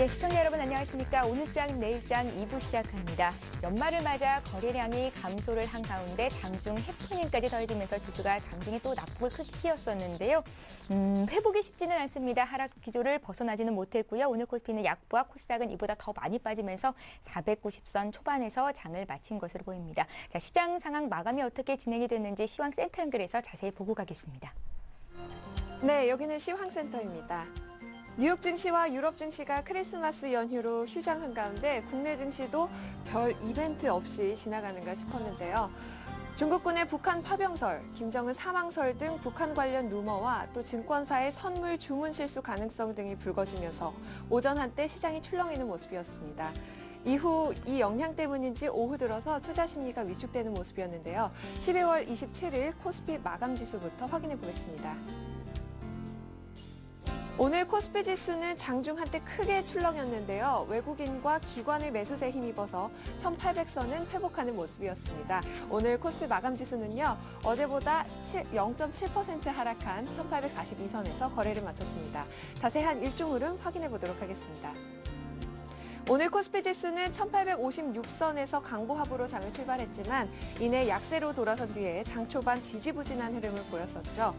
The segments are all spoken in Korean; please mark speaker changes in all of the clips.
Speaker 1: 네, 시청자 여러분 안녕하십니까. 오늘장 내일장 2부 시작합니다. 연말을 맞아 거래량이 감소를 한 가운데 장중 해프닝까지 더해지면서 지수가 장중에 또 낙폭을 크게 튀었었는데요. 회복이 쉽지는 않습니다. 하락 기조를 벗어나지는 못했고요. 오늘 코스피는 약보와 코스닥은 이보다 더 많이 빠지면서 490선 초반에서 장을 마친 것으로 보입니다. 자, 시장 상황 마감이 어떻게 진행이 됐는지 시황센터 연결해서 자세히 보고 가겠습니다.
Speaker 2: 네, 여기는 시황센터입니다. 뉴욕 증시와 유럽 증시가 크리스마스 연휴로 휴장한 가운데 국내 증시도 별 이벤트 없이 지나가는가 싶었는데요. 중국군의 북한 파병설, 김정은 사망설 등 북한 관련 루머와 또 증권사의 선물 주문 실수 가능성 등이 불거지면서 오전 한때 시장이 출렁이는 모습이었습니다. 이후 이 영향 때문인지 오후 들어서 투자 심리가 위축되는 모습이었는데요. 12월 27일 코스피 마감 지수부터 확인해 보겠습니다. 오늘 코스피 지수는 장중 한때 크게 출렁였는데요. 외국인과 기관의 매수세에 힘입어서 1800선은 회복하는 모습이었습니다. 오늘 코스피 마감 지수는요. 어제보다 0.7% 하락한 1842선에서 거래를 마쳤습니다. 자세한 일중 흐름 확인해 보도록 하겠습니다. 오늘 코스피 지수는 1856선에서 강보합으로 장을 출발했지만 이내 약세로 돌아선 뒤에 장 초반 지지부진한 흐름을 보였었죠.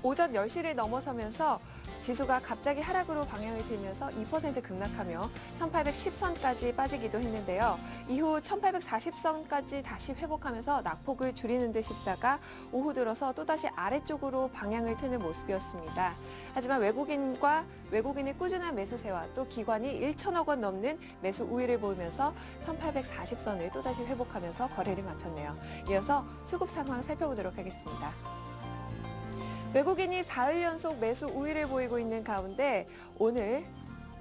Speaker 2: 오전 10시를 넘어서면서 지수가 갑자기 하락으로 방향을 틀면서 2% 급락하며 1810선까지 빠지기도 했는데요. 이후 1840선까지 다시 회복하면서 낙폭을 줄이는 듯 싶다가 오후 들어서 또다시 아래쪽으로 방향을 트는 모습이었습니다. 하지만 외국인의 꾸준한 매수세와 또 기관이 1천억 원 넘는 매수 우위를 보이면서 1840선을 또다시 회복하면서 거래를 마쳤네요. 이어서 수급 상황 살펴보도록 하겠습니다. 외국인이 사흘 연속 매수 우위를 보이고 있는 가운데 오늘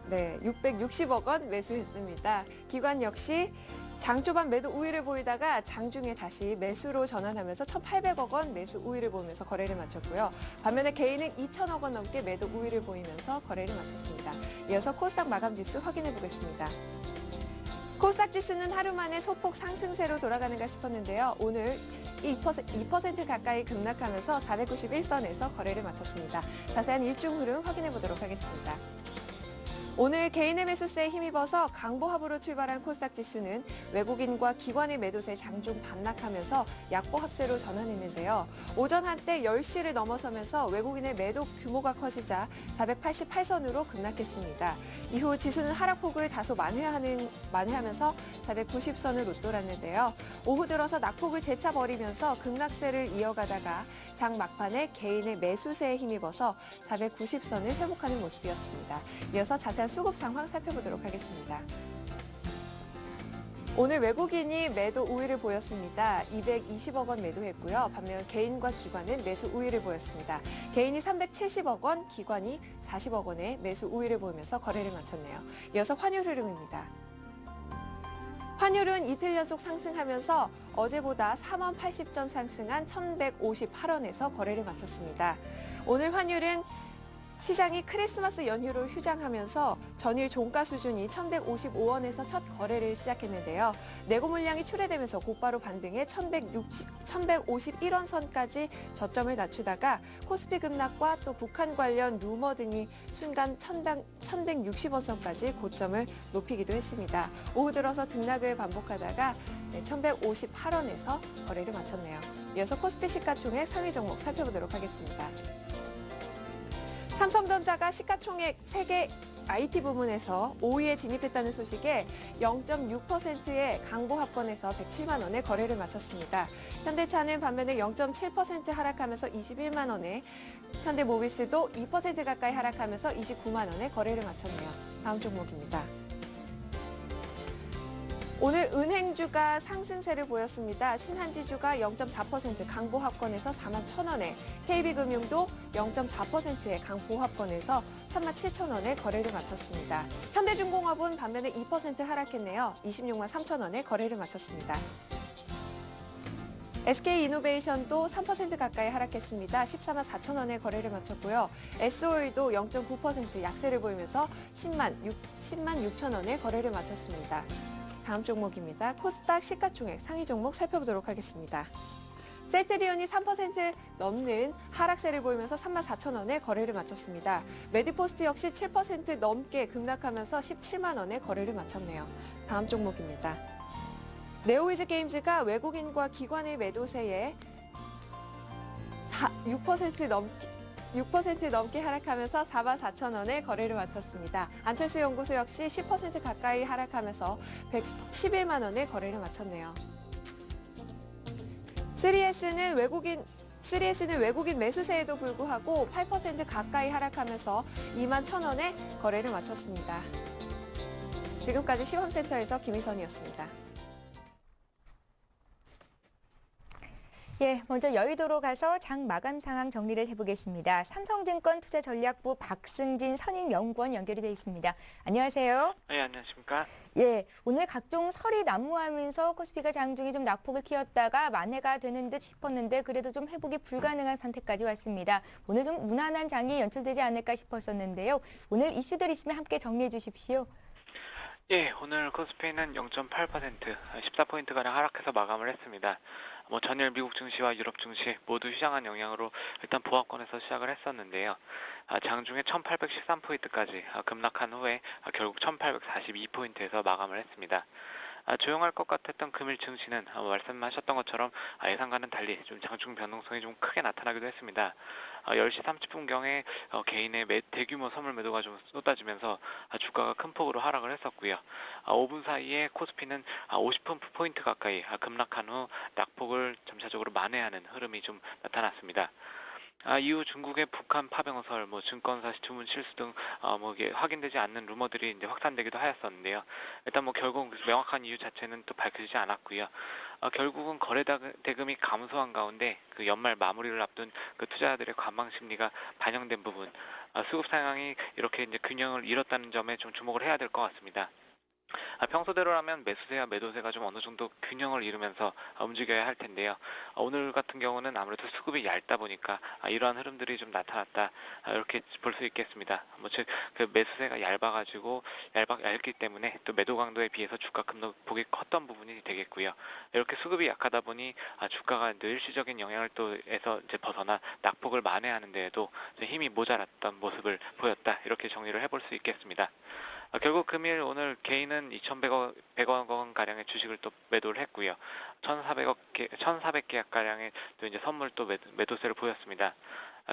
Speaker 2: 660억 원 매수했습니다. 기관 역시 장 초반 매도 우위를 보이다가 장중에 다시 매수로 전환하면서 1,800억 원 매수 우위를 보이면서 거래를 마쳤고요. 반면에 개인은 2천억 원 넘게 매도 우위를 보이면서 거래를 마쳤습니다. 이어서 코스닥 마감 지수 확인해 보겠습니다. 코스닥 지수는 하루 만에 소폭 상승세로 돌아가는가 싶었는데요. 오늘 2% 가까이 급락하면서 491선에서 거래를 마쳤습니다. 자세한 일중 흐름 확인해 보도록 하겠습니다. 오늘 개인의 매수세에 힘입어서 강보합으로 출발한 코스닥 지수는 외국인과 기관의 매도세에 장중 반락하면서 약보합세로 전환했는데요. 오전 한때 10시를 넘어서면서 외국인의 매도 규모가 커지자 488선으로 급락했습니다. 이후 지수는 하락폭을 다소 만회하면서 490선을 웃돌았는데요. 오후 들어서 낙폭을 재차 벌이면서 급락세를 이어가다가 장 막판에 개인의 매수세에 힘입어서 490선을 회복하는 모습이었습니다. 이어서 자세한 수급 상황 살펴보도록 하겠습니다. 오늘 외국인이 매도 우위를 보였습니다. 220억 원 매도했고요. 반면 개인과 기관은 매수 우위를 보였습니다. 개인이 370억 원, 기관이 40억 원의 매수 우위를 보이면서 거래를 마쳤네요. 이어서 환율 흐름입니다. 환율은 이틀 연속 상승하면서 어제보다 4만 80전 상승한 1,158원에서 거래를 마쳤습니다. 오늘 환율은 시장이 크리스마스 연휴로 휴장하면서 전일 종가 수준이 1,155원에서 첫 거래를 시작했는데요. 내고 물량이 출회되면서 곧바로 반등해 1,151원 선까지 저점을 낮추다가 코스피 급락과 또 북한 관련 루머 등이 순간 1,160원 선까지 고점을 높이기도 했습니다. 오후 들어서 등락을 반복하다가 1,158원에서 거래를 마쳤네요. 이어서 코스피 시가총액 상위 종목 살펴보도록 하겠습니다. 삼성전자가 시가총액 세계 IT 부문에서 5위에 진입했다는 소식에 0.6%의 강보합권에서 107만 원의 거래를 마쳤습니다. 현대차는 반면에 0.7% 하락하면서 21만 원에, 현대모비스도 2% 가까이 하락하면서 29만 원의 거래를 마쳤네요. 다음 종목입니다. 오늘 은행주가 상승세를 보였습니다. 신한지주가 0.4% 강보합권에서 41,000원에, KB금융도 0.4%의 강보합권에서 37,000원에 거래를 마쳤습니다. 현대중공업은 반면에 2% 하락했네요. 26만 3,000원에 거래를 마쳤습니다. SK이노베이션도 3% 가까이 하락했습니다. 14만 4,000원에 거래를 마쳤고요. SOE도 0.9% 약세를 보이면서 10만 6,000원에 거래를 마쳤습니다. 다음 종목입니다. 코스닥 시가총액 상위 종목 살펴보도록 하겠습니다. 셀트리온이 3% 넘는 하락세를 보이면서 34,000원에 거래를 마쳤습니다. 메디포스트 역시 7% 넘게 급락하면서 17만 원에 거래를 마쳤네요. 다음 종목입니다. 네오위즈 게임즈가 외국인과 기관의 매도세에 6% 넘게 하락하면서 44,000원에 거래를 마쳤습니다. 안철수 연구소 역시 10% 가까이 하락하면서 111만 원에 거래를 마쳤네요. 3S는 외국인 매수세에도 불구하고 8% 가까이 하락하면서 2만 1,000원에 거래를 마쳤습니다. 지금까지 시황센터에서 김희선이었습니다.
Speaker 1: 예, 먼저 여의도로 가서 장 마감 상황 정리를 해보겠습니다. 삼성증권 투자전략부 박승진 선임연구원 연결이 되어 있습니다. 안녕하세요.
Speaker 3: 네, 안녕하십니까?
Speaker 1: 예, 오늘 각종 설이 난무하면서 코스피가 장중에 좀 낙폭을 키웠다가 만회가 되는 듯 싶었는데 그래도 좀 회복이 불가능한 상태까지 왔습니다. 오늘 좀 무난한 장이 연출되지 않을까 싶었었는데요. 오늘 이슈들 있으면 함께 정리해 주십시오.
Speaker 3: 예, 오늘 코스피는 0.8%, 14포인트가량 하락해서 마감을 했습니다. 전일 미국 증시와 유럽 증시 모두 휴장한 영향으로 일단 보합권에서 시작을 했었는데요. 장중에 1813포인트까지 급락한 후에 결국 1842포인트에서 마감을 했습니다. 조용할 것 같았던 금일 증시는 말씀하셨던 것처럼 예상과는 달리 좀 장중 변동성이 좀 크게 나타나기도 했습니다. 10시 30분경에 개인의 대규모 선물 매도가 좀 쏟아지면서 주가가 큰 폭으로 하락을 했었고요. 5분 사이에 코스피는 50포인트 가까이 급락한 후 낙폭을 점차적으로 만회하는 흐름이 좀 나타났습니다. 이후 중국의 북한 파병설, 증권사 주문 실수 등 이게 확인되지 않는 루머들이 이제 확산되기도 하였었는데요. 일단 결국 명확한 이유 자체는 또 밝혀지지 않았고요. 결국은 거래 대금이 감소한 가운데 그 연말 마무리를 앞둔 그 투자자들의 관망 심리가 반영된 부분, 수급 상황이 이렇게 이제 균형을 잃었다는 점에 좀 주목을 해야 될 것 같습니다. 평소대로라면 매수세와 매도세가 좀 어느 정도 균형을 이루면서 움직여야 할 텐데요. 오늘 같은 경우는 아무래도 수급이 얇다 보니까 이러한 흐름들이 좀 나타났다, 이렇게 볼 수 있겠습니다. 즉 그 매수세가 얇아가지고 얇기 때문에 또 매도 강도에 비해서 주가 급락폭이 컸던 부분이 되겠고요. 이렇게 수급이 약하다 보니 주가가 일시적인 영향을 또에서 이제 벗어나 낙폭을 만회하는 데에도 힘이 모자랐던 모습을 보였다, 이렇게 정리를 해볼 수 있겠습니다. 결국 금일 오늘 개인은 2,100억 원 가량의 주식을 또 매도를 했고요. 1,400개 가량의 또 이제 선물 또 매도세를 보였습니다.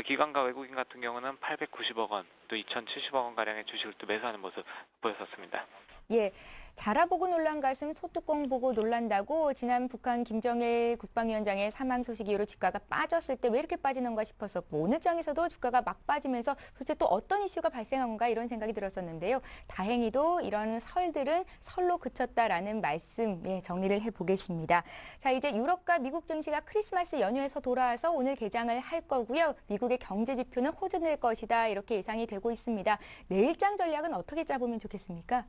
Speaker 3: 기관과 외국인 같은 경우는 890억 원, 또 2,070억 원 가량의 주식을 또 매수하는 모습 보였었습니다.
Speaker 1: 예, 자라보고 놀란 가슴 소뚜껑 보고 놀란다고 지난 북한 김정일 국방위원장의 사망 소식 이후로 주가가 빠졌을 때 왜 이렇게 빠지는가 싶었었고 오늘 장에서도 주가가 막 빠지면서 도대체 또 어떤 이슈가 발생한 건가 이런 생각이 들었었는데요. 다행히도 이런 설들은 설로 그쳤다라는 말씀 정리를 해보겠습니다. 자, 이제 유럽과 미국 증시가 크리스마스 연휴에서 돌아와서 오늘 개장을 할 거고요. 미국의 경제 지표는 호전될 것이다 이렇게 예상이 되고 있습니다. 내일장 전략은 어떻게 짜보면 좋겠습니까?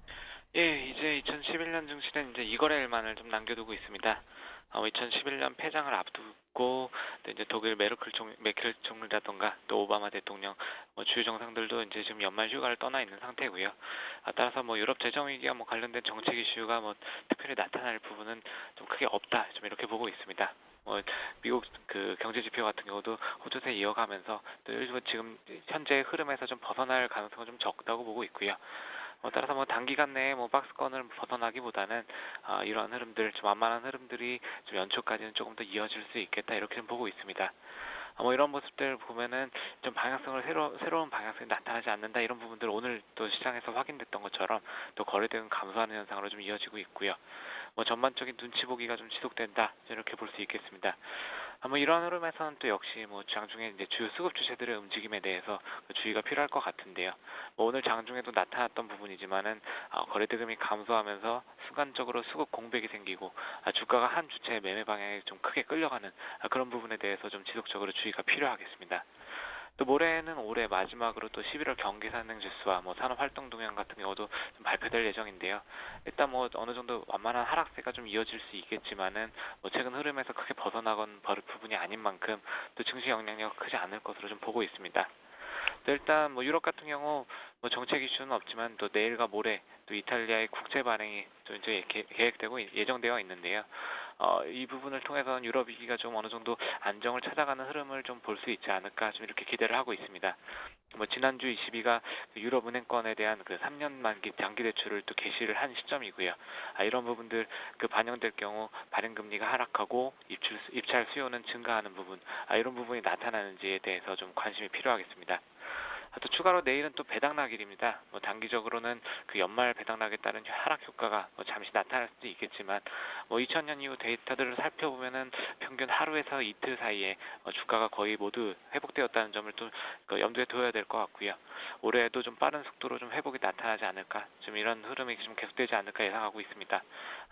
Speaker 3: 예, 이제 2011년 증시는 이제 이거래일만을 좀 남겨두고 있습니다. 2011년 폐장을 앞두고 또 이제 독일 메르켈 총리라던가 또 오바마 대통령 주요 정상들도 이제 지금 연말 휴가를 떠나 있는 상태고요. 따라서 유럽 재정 위기와 관련된 정책 이슈가 특별히 나타날 부분은 좀 크게 없다, 좀 이렇게 보고 있습니다. 미국 그 경제 지표 같은 경우도 호조세 이어가면서 또 일부 지금 현재 흐름에서 좀 벗어날 가능성은 좀 적다고 보고 있고요. 따라서 단기간 내에 박스권을 벗어나기보다는 이러한 흐름들, 좀 완만한 흐름들이 좀 연초까지는 조금 더 이어질 수 있겠다, 이렇게 좀 보고 있습니다. 이런 모습들 보면은 좀 방향성을 새로운 방향성이 나타나지 않는다, 이런 부분들 오늘 또 시장에서 확인됐던 것처럼 또 거래대금 감소하는 현상으로 좀 이어지고 있고요. 전반적인 눈치 보기가 좀 지속된다, 이렇게 볼 수 있겠습니다. 이러한 흐름에서는 또 역시 장중에 이제 주요 수급 주체들의 움직임에 대해서 주의가 필요할 것 같은데요. 오늘 장중에도 나타났던 부분이지만은 거래대금이 감소하면서 순간적으로 수급 공백이 생기고 주가가 한 주체의 매매 방향에 좀 크게 끌려가는 그런 부분에 대해서 좀 지속적으로 주의가 필요하겠습니다. 또 모레는 올해 마지막으로 또 11월 경기산행 지수와 산업활동 동향 같은 경우도 좀 발표될 예정인데요. 일단 어느 정도 완만한 하락세가 좀 이어질 수 있겠지만은 최근 흐름에서 크게 벗어나건 부분이 아닌 만큼 또 증시 영향력이 크지 않을 것으로 좀 보고 있습니다. 또 일단 유럽 같은 경우 정책 이슈는 없지만 또 내일과 모레 또 이탈리아의 국채 발행이 또 이제 계획되고 예정되어 있는데요. 이 부분을 통해서는 유럽 위기가 좀 어느 정도 안정을 찾아가는 흐름을 좀 볼 수 있지 않을까 좀 이렇게 기대를 하고 있습니다. 뭐 지난주 22가 유럽은행권에 대한 그 3년 만기 장기 대출을 또 개시를 한 시점이고요. 이런 부분들 그 반영될 경우 발행 금리가 하락하고 입찰 수요는 증가하는 부분, 이런 부분이 나타나는지에 대해서 좀 관심이 필요하겠습니다. 또 추가로 내일은 또 배당락일입니다. 뭐 단기적으로는 그 연말 배당락에 따른 하락 효과가 뭐 잠시 나타날 수도 있겠지만, 뭐 2000년 이후 데이터들을 살펴보면은 평균 하루에서 이틀 사이에 주가가 거의 모두 회복되었다는 점을 또 염두에 둬야 될 것 같고요. 올해에도 좀 빠른 속도로 좀 회복이 나타나지 않을까, 좀 이런 흐름이 좀 계속되지 않을까 예상하고 있습니다.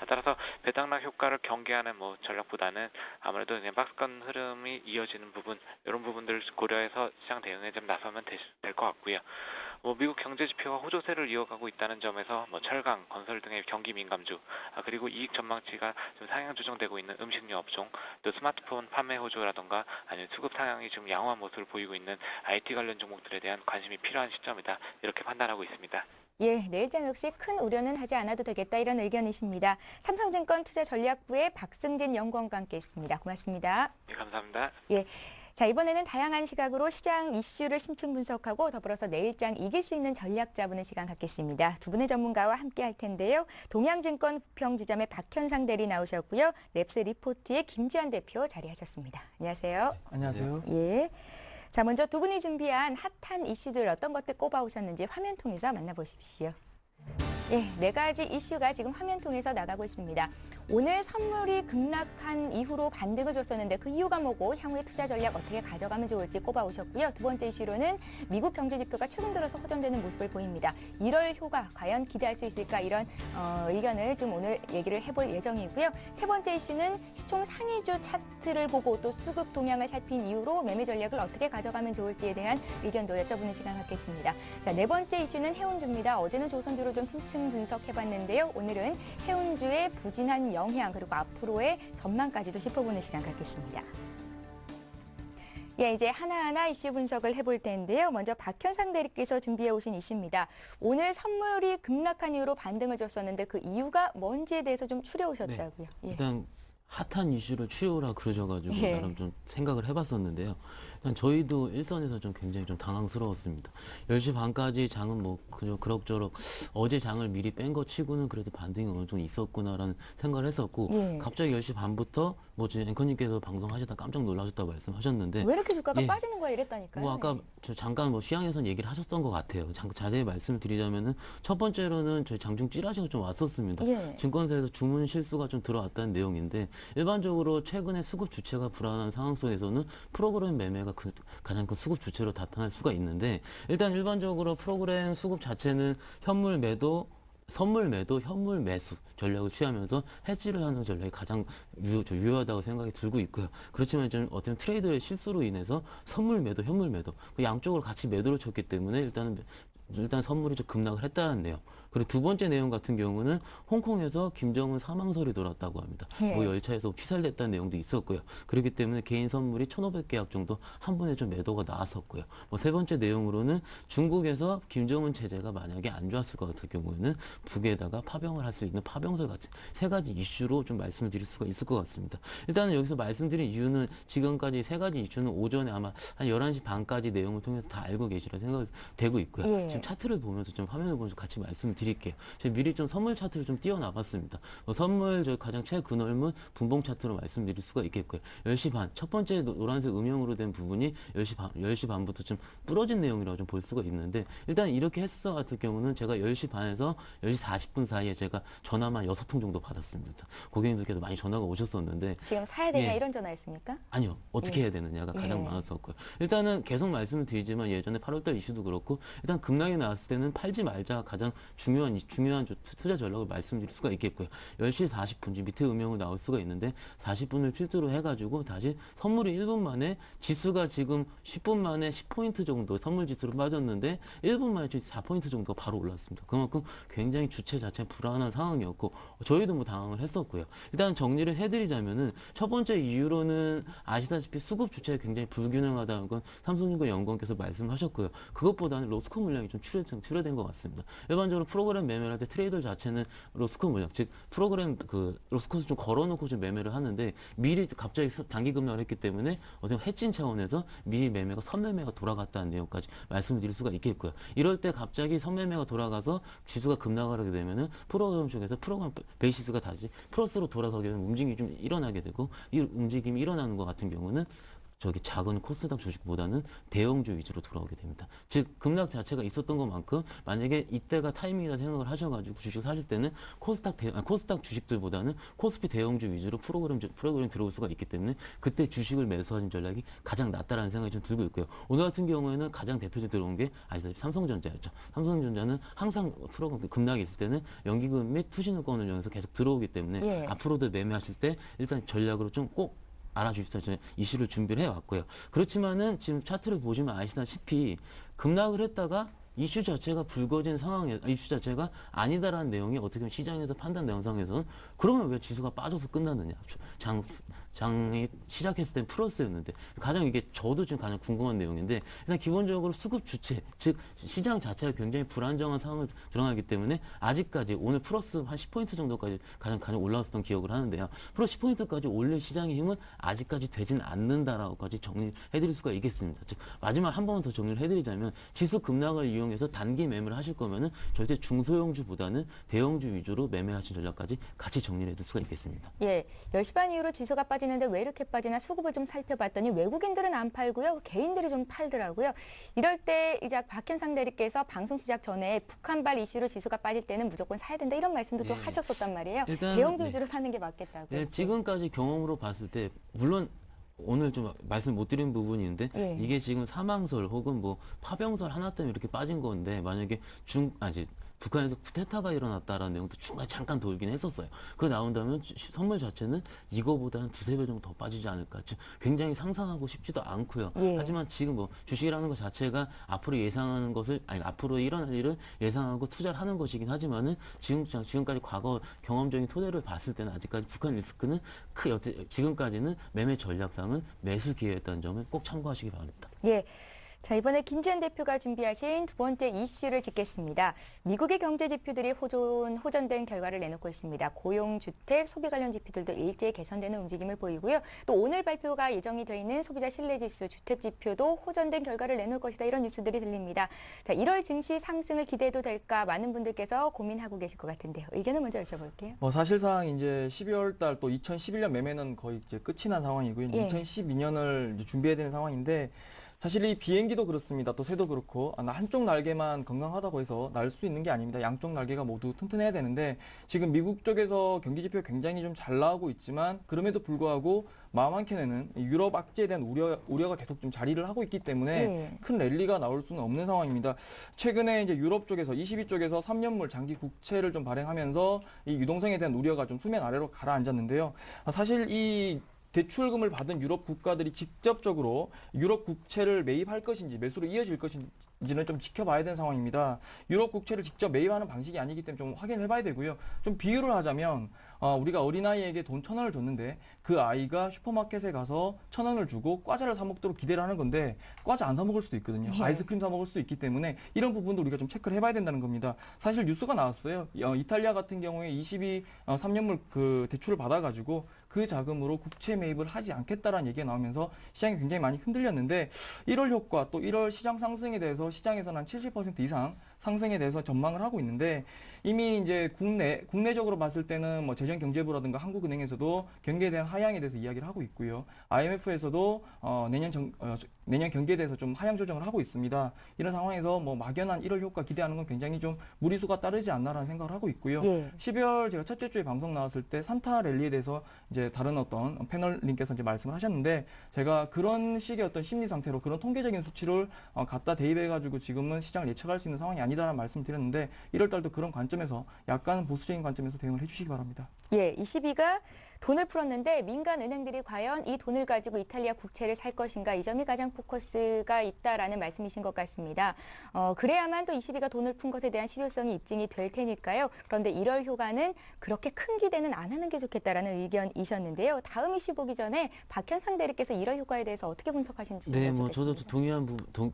Speaker 3: 따라서 배당락 효과를 경계하는 뭐 전략보다는 아무래도 그냥 박스권 흐름이 이어지는 부분, 이런 부분들을 고려해서 시장 대응에 좀 나서면 될 것 같고요. 뭐 미국 경제 지표가 호조세를 이어가고 있다는 점에서 뭐 철강, 건설 등의 경기 민감주, 그리고 이익 전망치가 좀 상향 조정되고 있는 음식료 업종, 또 스마트폰 판매 호조라던가 아니면 수급 상향이 좀 양호한 모습을 보이고 있는 IT 관련 종목들에 대한 관심이 필요한 시점이다, 이렇게 판단하고 있습니다.
Speaker 1: 예, 내일장 역시 큰 우려는 하지 않아도 되겠다 이런 의견이십니다. 삼성증권 투자전략부의 박승진 연구원과 함께했습니다. 고맙습니다.
Speaker 3: 네, 감사합니다.
Speaker 1: 예. 자, 이번에는 다양한 시각으로 시장 이슈를 심층 분석하고 더불어서 내일장 이길 수 있는 전략 잡는 시간 갖겠습니다. 두 분의 전문가와 함께 할 텐데요. 동양증권 부평지점의 박현상 대리 나오셨고요. 랩스 리포트의 김지한 대표 자리하셨습니다. 안녕하세요.
Speaker 4: 안녕하세요.
Speaker 1: 예. 자, 먼저 두 분이 준비한 핫한 이슈들 어떤 것들 꼽아오셨는지 화면 통해서 만나보십시오. 예, 4가지 이슈가 지금 화면 통해서 나가고 있습니다. 오늘 선물이 급락한 이후로 반등을 줬었는데 그 이유가 뭐고 향후의 투자 전략 어떻게 가져가면 좋을지 꼽아오셨고요. 두 번째 이슈로는 미국 경제 지표가 최근 들어서 호전되는 모습을 보입니다. 1월 효과 과연 기대할 수 있을까 이런 의견을 좀 오늘 얘기를 해볼 예정이고요. 세 번째 이슈는 시총 상위주 차트를 보고 또 수급 동향을 살핀 이후로 매매 전략을 어떻게 가져가면 좋을지에 대한 의견도 여쭤보는 시간 갖겠습니다. 자, 네 번째 이슈는 해운주입니다. 어제는 조선주로 좀 심층 분석해봤는데요. 오늘은 해운주의 부진한 영향 그리고 앞으로의 전망까지도 짚어보는 시간 갖겠습니다. 예, 이제 하나하나 이슈 분석을 해볼 텐데요. 먼저 박현상 대리께서 준비해 오신 이슈입니다. 오늘 선물이 급락한 이후로 반등을 줬었는데 그 이유가 뭔지에 대해서 좀 추려오셨다고요. 예.
Speaker 4: 일단 핫한 이슈를 추려오라 그러셔가지고
Speaker 1: 예.
Speaker 4: 나름 좀 생각을 해봤었는데요. 일단 저희도 일선에서 좀 굉장히 좀 당황스러웠습니다. 10시 반까지 장은 뭐 그저 그럭저럭 어제 장을 미리 뺀 거 치고는 그래도 반등이 어느 정도 있었구나라는 생각을 했었고
Speaker 1: 예.
Speaker 4: 갑자기 10시 반부터 뭐 지금 앵커님께서 방송하시다 깜짝 놀라셨다고 말씀하셨는데
Speaker 1: 왜 이렇게 주가가
Speaker 4: 예.
Speaker 1: 빠지는 거야 이랬다니까요.
Speaker 4: 뭐 아까
Speaker 1: 네.
Speaker 4: 저 잠깐 뭐 시황에선 얘기를 하셨던 것 같아요. 자세히 말씀을 드리자면은 첫 번째로는 저희 장중 찌라시가 좀 왔었습니다.
Speaker 1: 예.
Speaker 4: 증권사에서 주문 실수가 좀 들어왔다는 내용인데 일반적으로 최근에 수급 주체가 불안한 상황 속에서는 프로그램 매매가 가장 큰 수급 주체로 나타날 수가 있는데 일단 일반적으로 프로그램 수급 자체는 현물 매도 선물 매도, 현물 매수 전략을 취하면서 해지를 하는 전략이 가장 유효하다고 생각이 들고 있고요. 그렇지만 좀 어떤 트레이드의 실수로 인해서 선물 매도, 현물 매도 그 양쪽으로 같이 매도를 쳤기 때문에 일단 선물이 좀 급락을 했다는 내용. 그리고 두 번째 내용 같은 경우는 홍콩에서 김정은 사망설이 돌았다고 합니다.
Speaker 1: 예.
Speaker 4: 뭐 열차에서 피살됐다는 내용도 있었고요. 그렇기 때문에 개인 선물이 1,500계약 정도 한 번에 좀 매도가 나왔었고요. 뭐 세 번째 내용으로는 중국에서 김정은 체제가 만약에 안 좋았을 것 같은 경우에는 북에다가 파병을 할 수 있는 파병설 같은 세 가지 이슈로 좀 말씀을 드릴 수가 있을 것 같습니다. 일단은 여기서 말씀드린 이유는 지금까지 세 가지 이슈는 오전에 아마 한 11시 반까지 내용을 통해서 다 알고 계시라 생각이 되고 있고요.
Speaker 1: 예.
Speaker 4: 지금 차트를 보면서 좀 화면을 보면서 같이 말씀드릴게요. 제가 미리 좀 선물 차트를 좀 띄워놔봤습니다. 선물 저 가장 최근월문 분봉 차트로 말씀드릴 수가 있겠고요. 10시 반, 첫 번째 노란색 음영으로 된 부분이 10시 반부터 좀 부러진 내용이라고 좀 볼 수가 있는데 일단 이렇게 했어 같은 경우는 제가 10시 반에서 10시 40분 사이에 제가 전화만 6통 정도 받았습니다. 고객님들께도 많이 전화가 오셨었는데
Speaker 1: 지금 사야 되냐
Speaker 4: 예.
Speaker 1: 이런 전화였습니까?
Speaker 4: 아니요. 어떻게
Speaker 1: 예.
Speaker 4: 해야 되느냐가 가장
Speaker 1: 예.
Speaker 4: 많았었고요. 일단은 계속 말씀을 드리지만 예전에 8월달 이슈도 그렇고 일단 급락이 나왔을 때는 팔지 말자가 가장 중요한 투자 전략을 말씀드릴 수가 있겠고요. 10시 40분 지금 밑에 음영으로 나올 수가 있는데 40분을 필두로 해가지고 다시 선물이 1분 만에 지수가 지금 10분 만에 10포인트 정도 선물 지수로 빠졌는데 1분 만에 4포인트 정도가 바로 올랐습니다. 그만큼 굉장히 주체 자체 불안한 상황이었고 저희도 뭐 당황을 했었고요. 일단 정리를 해드리자면은 첫 번째 이유로는 아시다시피 수급 주체가 굉장히 불균형하다는 건 삼성증권 연구원께서 말씀하셨고요. 그것보다는 로스코 물량이 좀 출혈된 것 같습니다. 일반적으로 프로그램 매매를 할 때 트레이더 자체는 로스코 물량, 즉 프로그램 그 로스코를 좀 걸어놓고 좀 매매를 하는데 미리 갑자기 단기 급락을 했기 때문에 어떤 해진 차원에서 미리 매매가 선매매가 돌아갔다는 내용까지 말씀을 드릴 수가 있겠고요. 이럴 때 갑자기 선매매가 돌아가서 지수가 급락을 하게 되면은 프로그램 쪽에서 프로그램 베이시스가 다시 플러스로 돌아서게 되면 움직임이 좀 일어나게 되고 이 움직임이 일어나는 것 같은 경우는 저기 작은 코스닥 주식보다는 대형주 위주로 돌아오게 됩니다. 즉 급락 자체가 있었던 것만큼 만약에 이때가 타이밍이라 생각을 하셔가지고 주식 사실 때는 코스닥 주식들보다는 코스피 대형주 위주로 프로그램 들어올 수가 있기 때문에 그때 주식을 매수하는 전략이 가장 낫다라는 생각이 좀 들고 있고요. 오늘 같은 경우에는 가장 대표적으로 들어온 게 아시다시피 삼성전자였죠. 삼성전자는 항상 프로그램 급락이 있을 때는 연기금 및 투신권을 이용해서 계속 들어오기 때문에
Speaker 1: 예.
Speaker 4: 앞으로도 매매하실 때 일단 전략으로 좀 꼭 알아주십사 저는 이슈를 준비를 해왔고요. 그렇지만은 지금 차트를 보시면 아시다시피 급락을 했다가 이슈 자체가 불거진 상황에 이슈 자체가 아니다라는 내용이 어떻게 보면 시장에서 판단 내용상에서는 그러면 왜 지수가 빠져서 끝났느냐. 장이 시작했을 땐 플러스였는데 가장 이게 저도 지금 가장 궁금한 내용인데 일단 기본적으로 수급 주체 즉 시장 자체가 굉장히 불안정한 상황을 드러나기 때문에 아직까지 오늘 플러스 한 10포인트 정도까지 가장 올라왔었던 기억을 하는데요. 플러스 10포인트까지 올릴 시장의 힘은 아직까지 되진 않는다라고까지 정리해드릴 수가 있겠습니다. 즉 마지막 한 번 더 정리를 해드리자면 지수 급락을 이용해서 단기 매매를 하실 거면은 절대 중소형주보다는 대형주 위주로 매매하신 전략까지 같이 정리를 해둘 수가 있겠습니다.
Speaker 1: 예, 10시 반 이후로 지수가 빠지는데 왜 이렇게 빠지나 수급을 좀 살펴봤더니 외국인들은 안 팔고요. 개인들이 좀 팔더라고요. 이럴 때 이제 박현상 대리께서 방송 시작 전에 북한발 이슈로 지수가 빠질 때는 무조건 사야 된다 이런 말씀도 좀
Speaker 4: 예.
Speaker 1: 하셨었단 말이에요.
Speaker 4: 일단,
Speaker 1: 대형주 위주로 사는 게 맞겠다고요.
Speaker 4: 네, 지금까지 경험으로 봤을 때 물론 오늘 좀 말씀 못 드린 부분인데
Speaker 1: 예.
Speaker 4: 이게 지금 사망설 혹은 뭐 파병설 하나 때문에 이렇게 빠진 건데 만약에 북한에서 쿠데타가 일어났다라는 내용도 중간에 잠깐 돌긴 했었어요. 그거 나온다면 선물 자체는 이거보다 한 두세 배 정도 더 빠지지 않을까. 굉장히 상상하고 싶지도 않고요.
Speaker 1: 예.
Speaker 4: 하지만 지금 뭐 주식이라는 것 자체가 앞으로 예상하는 것을 앞으로 일어날 일을 예상하고 투자를 하는 것이긴 하지만은 지금까지 과거 경험적인 토대를 봤을 때는 아직까지 북한 리스크는 지금까지는 매매 전략상은 매수 기회였다는 점을 꼭 참고하시기 바랍니다.
Speaker 1: 예. 자, 이번에 김지현 대표가 준비하신 두 번째 이슈를 짚겠습니다. 미국의 경제 지표들이 호전된 결과를 내놓고 있습니다. 고용, 주택, 소비 관련 지표들도 일제히 개선되는 움직임을 보이고요. 또 오늘 발표가 예정이 돼 있는 소비자 신뢰지수, 주택 지표도 호전된 결과를 내놓을 것이다. 이런 뉴스들이 들립니다. 자, 1월 증시 상승을 기대해도 될까 많은 분들께서 고민하고 계실 것 같은데요. 의견을 먼저 여쭤볼게요.
Speaker 5: 사실상 이제 12월 달 또 2011년 매매는 거의 이제 끝이 난 상황이고요.
Speaker 1: 예.
Speaker 5: 2012년을 이제 준비해야 되는 상황인데 사실 이 비행기도 그렇습니다. 또 새도 그렇고 한쪽 날개만 건강하다고 해서 날 수 있는 게 아닙니다. 양쪽 날개가 모두 튼튼해야 되는데 지금 미국 쪽에서 경기 지표 굉장히 좀 잘 나오고 있지만 그럼에도 불구하고 마음 한켠에는 유럽 악재에 대한 우려가 계속 좀 자리를 하고 있기 때문에
Speaker 1: 네.
Speaker 5: 큰 랠리가 나올 수는 없는 상황입니다. 최근에 이제 유럽 쪽에서 22쪽에서 3년물 장기 국채를 좀 발행하면서 이 유동성에 대한 우려가 좀 수면 아래로 가라앉았는데요. 사실 이 대출금을 받은 유럽 국가들이 직접적으로 유럽 국채를 매입할 것인지 매수로 이어질 것인지는 좀 지켜봐야 되는 상황입니다. 유럽 국채를 직접 매입하는 방식이 아니기 때문에 좀 확인을 해봐야 되고요. 좀 비유를 하자면 우리가 어린아이에게 돈 1,000원을 줬는데 그 아이가 슈퍼마켓에 가서 1,000원을 주고 과자를 사 먹도록 기대를 하는 건데 과자 안 사 먹을 수도 있거든요.
Speaker 1: 예.
Speaker 5: 아이스크림 사 먹을 수도 있기 때문에 이런 부분도 우리가 좀 체크를 해봐야 된다는 겁니다. 사실 뉴스가 나왔어요. 이탈리아 같은 경우에 3년물 그 대출을 받아가지고 그 자금으로 국채 매입을 하지 않겠다라는 얘기가 나오면서 시장이 굉장히 많이 흔들렸는데 1월 효과 또 1월 시장 상승에 대해서 시장에서는 한 70% 이상 상승에 대해서 전망을 하고 있는데 이미 이제 국내적으로 봤을 때는 뭐 재정경제부라든가 한국은행에서도 경기에 대한 하향에 대해서 이야기를 하고 있고요. IMF에서도 내년 경기에 대해서 좀 하향 조정을 하고 있습니다. 이런 상황에서 뭐 막연한 1월 효과 기대하는 건 굉장히 좀 무리수가 따르지 않나라는 생각을 하고 있고요.
Speaker 1: 예.
Speaker 5: 12월 제가 첫째 주에 방송 나왔을 때 산타 랠리에 대해서 이제 다른 어떤 패널님께서 이제 말씀을 하셨는데 제가 그런 식의 어떤 심리 상태로 그런 통계적인 수치를 갖다 대입해가지고 지금은 시장을 예측할 수 있는 상황이 아니다라는 말씀을 드렸는데 1월 달도 그런 관점에서 약간 보수적인 관점에서 대응을 해주시기 바랍니다.
Speaker 1: 예, ECB가 돈을 풀었는데 민간 은행들이 과연 이 돈을 가지고 이탈리아 국채를 살 것인가, 이 점이 가장 포커스가 있다라는 말씀이신 것 같습니다. 그래야만 또 ECB가 돈을 푼 것에 대한 실효성이 입증이 될 테니까요. 그런데 1월 효과는 그렇게 큰 기대는 안 하는 게 좋겠다라는 의견이셨는데요. 다음 이슈 보기 전에 박현상 대리께서 1월 효과에 대해서 어떻게 분석하시는지
Speaker 4: 네,
Speaker 1: 여쭤보겠습니다.
Speaker 4: 뭐 저도